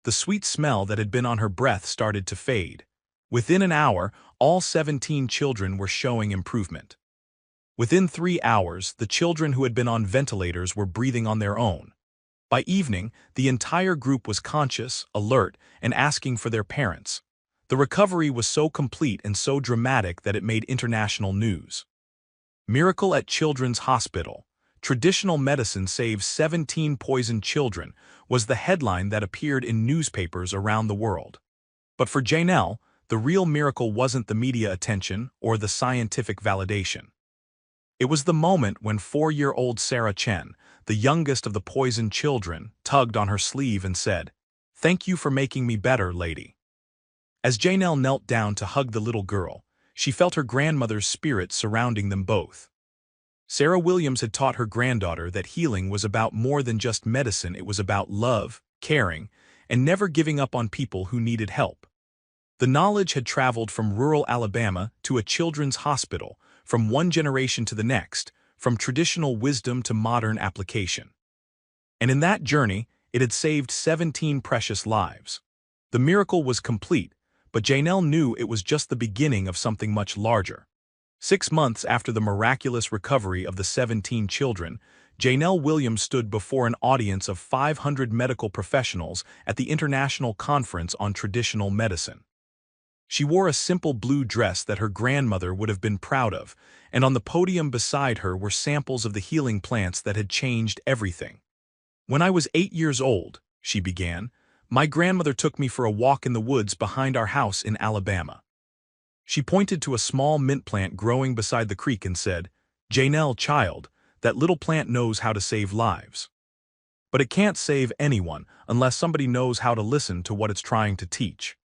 Speaker 1: The sweet smell that had been on her breath started to fade. Within an hour, all 17 children were showing improvement. Within 3 hours, the children who had been on ventilators were breathing on their own. By evening, the entire group was conscious, alert, and asking for their parents. The recovery was so complete and so dramatic that it made international news. "Miracle at Children's Hospital. Traditional medicine saves 17 poisoned children," was the headline that appeared in newspapers around the world. But for Janelle, the real miracle wasn't the media attention or the scientific validation. It was the moment when 4-year-old Sarah Chen, the youngest of the poisoned children, tugged on her sleeve and said, "Thank you for making me better, lady." As Janelle knelt down to hug the little girl, she felt her grandmother's spirit surrounding them both. Sarah Williams had taught her granddaughter that healing was about more than just medicine. It was about love, caring, and never giving up on people who needed help. The knowledge had traveled from rural Alabama to a children's hospital, from one generation to the next, from traditional wisdom to modern application. And in that journey, it had saved 17 precious lives. The miracle was complete, but Janelle knew it was just the beginning of something much larger. 6 months after the miraculous recovery of the 17 children, Janelle Williams stood before an audience of 500 medical professionals at the International Conference on Traditional Medicine. She wore a simple blue dress that her grandmother would have been proud of, and on the podium beside her were samples of the healing plants that had changed everything. "When I was 8 years old," she began, "my grandmother took me for a walk in the woods behind our house in Alabama. She pointed to a small mint plant growing beside the creek and said, 'Janelle, child, that little plant knows how to save lives. But it can't save anyone unless somebody knows how to listen to what it's trying to teach.'"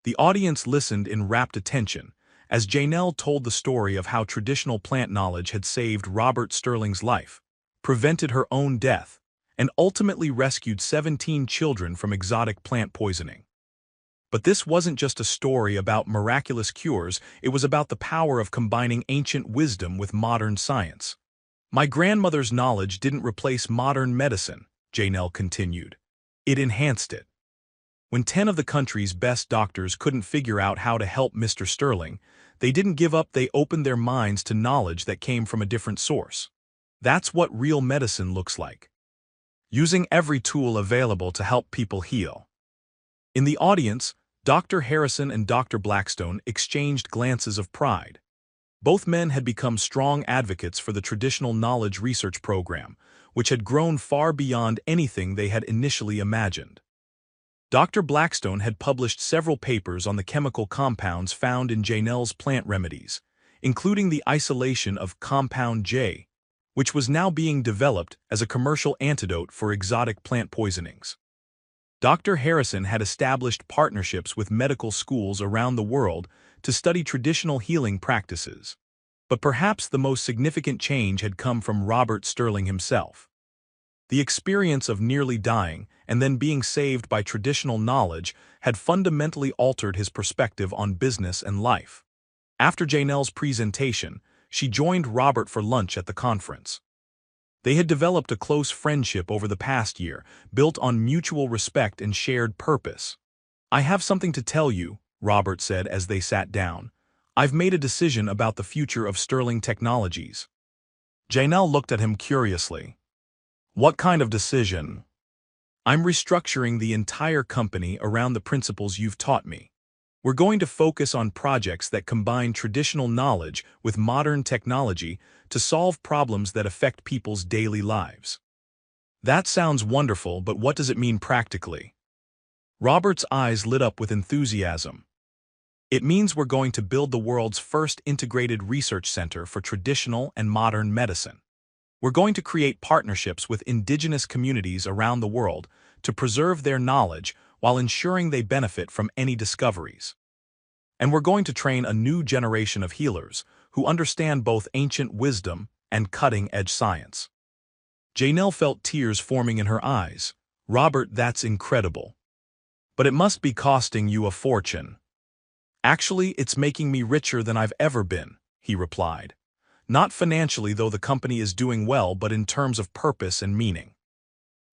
Speaker 1: The audience listened in rapt attention as Janelle told the story of how traditional plant knowledge had saved Robert Sterling's life, prevented her own death, and ultimately rescued 17 children from exotic plant poisoning. But this wasn't just a story about miraculous cures, it was about the power of combining ancient wisdom with modern science. "My grandmother's knowledge didn't replace modern medicine," Janelle continued. "It enhanced it. When 10 of the country's best doctors couldn't figure out how to help Mr. Sterling, they didn't give up, they opened their minds to knowledge that came from a different source. That's what real medicine looks like. Using every tool available to help people heal." In the audience, Dr. Harrison and Dr. Blackstone exchanged glances of pride. Both men had become strong advocates for the traditional knowledge research program, which had grown far beyond anything they had initially imagined. Dr. Blackstone had published several papers on the chemical compounds found in Janelle's plant remedies, including the isolation of Compound J, which was now being developed as a commercial antidote for exotic plant poisonings. Dr. Harrison had established partnerships with medical schools around the world to study traditional healing practices. But perhaps the most significant change had come from Robert Sterling himself. The experience of nearly dying and then being saved by traditional knowledge had fundamentally altered his perspective on business and life. After Janelle's presentation, she joined Robert for lunch at the conference. They had developed a close friendship over the past year, built on mutual respect and shared purpose. "I have something to tell you," Robert said as they sat down. "I've made a decision about the future of Sterling Technologies." Janelle looked at him curiously. "What kind of decision?" "I'm restructuring the entire company around the principles you've taught me. We're going to focus on projects that combine traditional knowledge with modern technology to solve problems that affect people's daily lives." "That sounds wonderful, but what does it mean practically?" Robert's eyes lit up with enthusiasm. "It means we're going to build the world's first integrated research center for traditional and modern medicine. We're going to create partnerships with indigenous communities around the world to preserve their knowledge while ensuring they benefit from any discoveries. And we're going to train a new generation of healers who understand both ancient wisdom and cutting-edge science." Janelle felt tears forming in her eyes. "Robert, that's incredible. But it must be costing you a fortune." "Actually, it's making me richer than I've ever been," he replied. "Not financially, though the company is doing well, but in terms of purpose and meaning.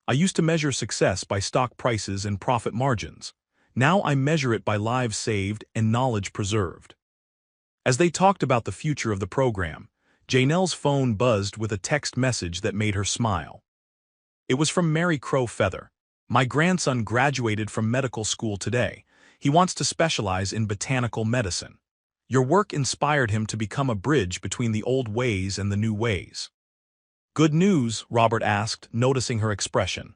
Speaker 1: I used to measure success by stock prices and profit margins. Now I measure it by lives saved and knowledge preserved." As they talked about the future of the program, Janelle's phone buzzed with a text message that made her smile. It was from Mary Crow Feather. "My grandson graduated from medical school today. He wants to specialize in botanical medicine. Your work inspired him to become a bridge between the old ways and the new ways." "Good news?" Robert asked, noticing her expression.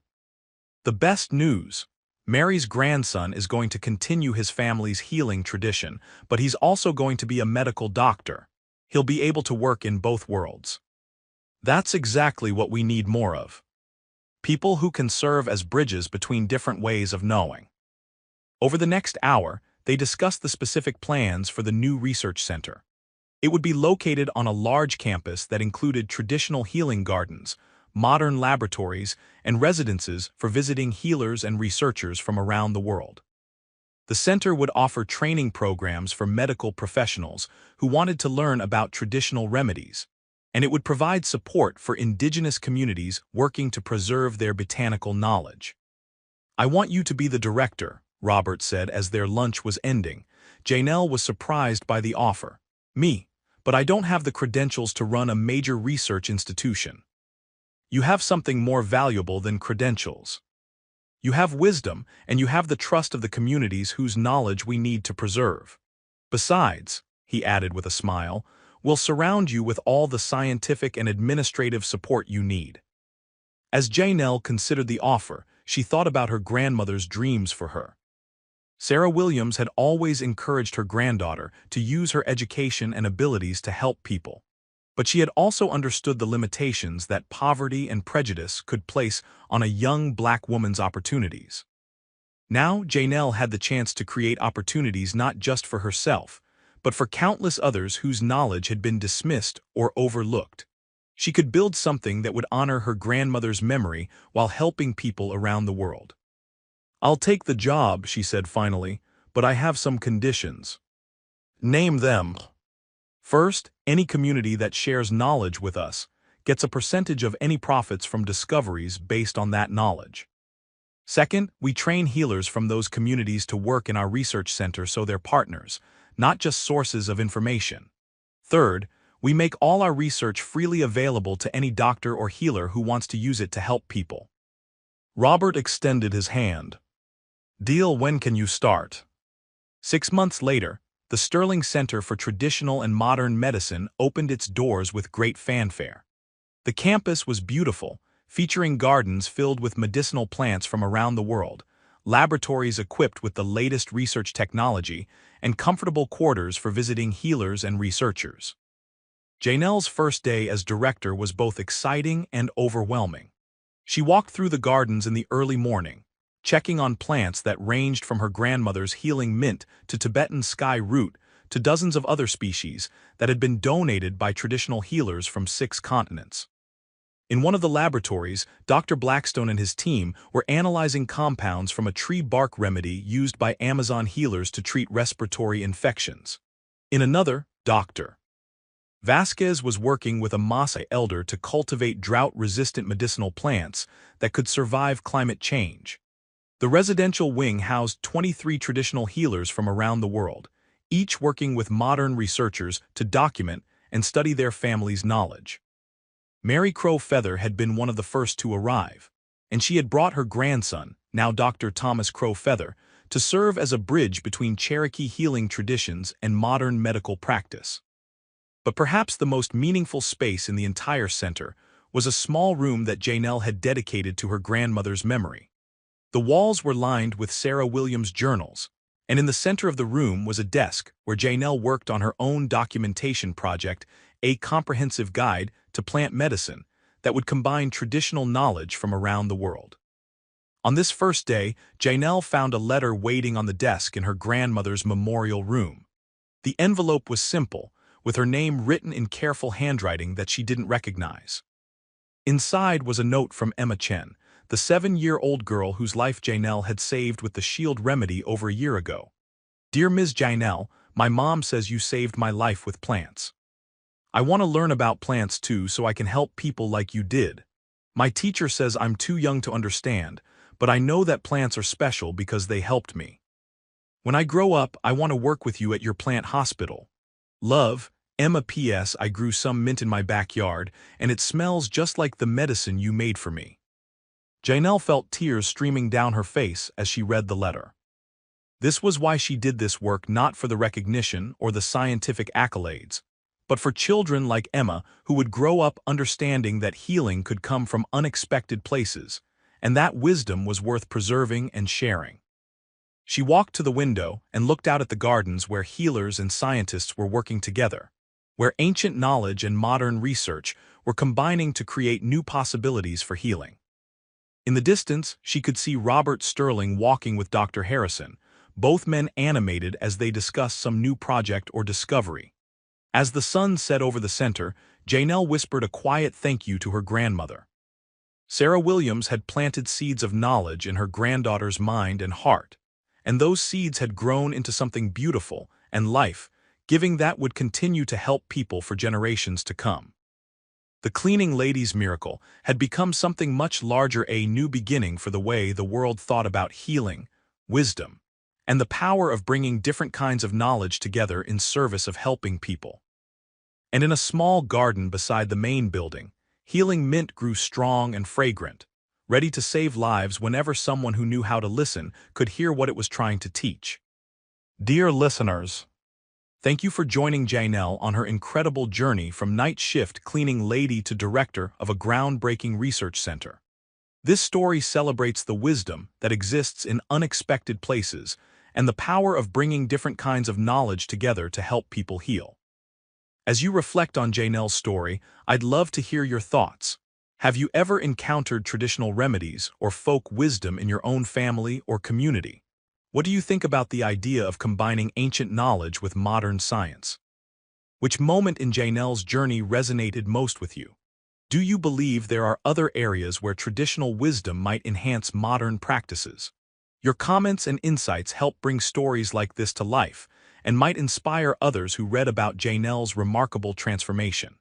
Speaker 1: "The best news. Mary's grandson is going to continue his family's healing tradition, but he's also going to be a medical doctor. He'll be able to work in both worlds." "That's exactly what we need more of. People who can serve as bridges between different ways of knowing." Over the next hour, they discussed the specific plans for the new research center. It would be located on a large campus that included traditional healing gardens, modern laboratories, and residences for visiting healers and researchers from around the world. The center would offer training programs for medical professionals who wanted to learn about traditional remedies, and it would provide support for indigenous communities working to preserve their botanical knowledge. "I want you to be the director," Robert said as their lunch was ending. Janelle was surprised by the offer. "Me? But I don't have the credentials to run a major research institution." "You have something more valuable than credentials. You have wisdom, and you have the trust of the communities whose knowledge we need to preserve. Besides, he added with a smile, we'll surround you with all the scientific and administrative support you need. As Janelle considered the offer, she thought about her grandmother's dreams for her. Sarah Williams had always encouraged her granddaughter to use her education and abilities to help people. But she had also understood the limitations that poverty and prejudice could place on a young black woman's opportunities. Now, Janelle had the chance to create opportunities not just for herself, but for countless others whose knowledge had been dismissed or overlooked. She could build something that would honor her grandmother's memory while helping people around the world. "I'll take the job," she said finally, "but I have some conditions." "Name them." "First, any community that shares knowledge with us gets a percentage of any profits from discoveries based on that knowledge. Second, we train healers from those communities to work in our research center so they're partners, not just sources of information. Third, we make all our research freely available to any doctor or healer who wants to use it to help people." Robert extended his hand. "Deal, when can you start?" 6 months later, the Sterling Center for Traditional and Modern Medicine opened its doors with great fanfare. The campus was beautiful, featuring gardens filled with medicinal plants from around the world, laboratories equipped with the latest research technology, and comfortable quarters for visiting healers and researchers. Janelle's first day as director was both exciting and overwhelming. She walked through the gardens in the early morning, checking on plants that ranged from her grandmother's healing mint to Tibetan sky root to dozens of other species that had been donated by traditional healers from 6 continents. In one of the laboratories, Dr. Blackstone and his team were analyzing compounds from a tree bark remedy used by Amazon healers to treat respiratory infections. In another, Dr. Vasquez was working with a Maasai elder to cultivate drought-resistant medicinal plants that could survive climate change. The residential wing housed 23 traditional healers from around the world, each working with modern researchers to document and study their family's knowledge. Mary Crow Feather had been one of the first to arrive, and she had brought her grandson, now Dr. Thomas Crow Feather, to serve as a bridge between Cherokee healing traditions and modern medical practice. But perhaps the most meaningful space in the entire center was a small room that Janelle had dedicated to her grandmother's memory. The walls were lined with Sarah Williams' journals, and in the center of the room was a desk where Janelle worked on her own documentation project, a comprehensive guide to plant medicine that would combine traditional knowledge from around the world. On this first day, Janelle found a letter waiting on the desk in her grandmother's memorial room. The envelope was simple, with her name written in careful handwriting that she didn't recognize. Inside was a note from Emma Chen, the 7-year-old girl whose life Janelle had saved with the shield remedy over a year ago. "Dear Ms. Janelle, my mom says you saved my life with plants. I want to learn about plants too so I can help people like you did. My teacher says I'm too young to understand, but I know that plants are special because they helped me. When I grow up, I want to work with you at your plant hospital. Love, Emma. P.S. I grew some mint in my backyard, and it smells just like the medicine you made for me." Janelle felt tears streaming down her face as she read the letter. This was why she did this work, not for the recognition or the scientific accolades, but for children like Emma who would grow up understanding that healing could come from unexpected places, and that wisdom was worth preserving and sharing. She walked to the window and looked out at the gardens where healers and scientists were working together, where ancient knowledge and modern research were combining to create new possibilities for healing. In the distance, she could see Robert Sterling walking with Dr. Harrison, both men animated as they discussed some new project or discovery. As the sun set over the center, Janelle whispered a quiet thank you to her grandmother. Sarah Williams had planted seeds of knowledge in her granddaughter's mind and heart, and those seeds had grown into something beautiful and life-giving that would continue to help people for generations to come. The cleaning lady's miracle had become something much larger, a new beginning for the way the world thought about healing, wisdom, and the power of bringing different kinds of knowledge together in service of helping people. And in a small garden beside the main building, healing mint grew strong and fragrant, ready to save lives whenever someone who knew how to listen could hear what it was trying to teach. Dear listeners, thank you for joining Janelle on her incredible journey from night shift cleaning lady to director of a groundbreaking research center. This story celebrates the wisdom that exists in unexpected places and the power of bringing different kinds of knowledge together to help people heal. As you reflect on Janelle's story, I'd love to hear your thoughts. Have you ever encountered traditional remedies or folk wisdom in your own family or community? What do you think about the idea of combining ancient knowledge with modern science? Which moment in Janelle's journey resonated most with you? Do you believe there are other areas where traditional wisdom might enhance modern practices? Your comments and insights help bring stories like this to life and might inspire others who read about Janelle's remarkable transformation.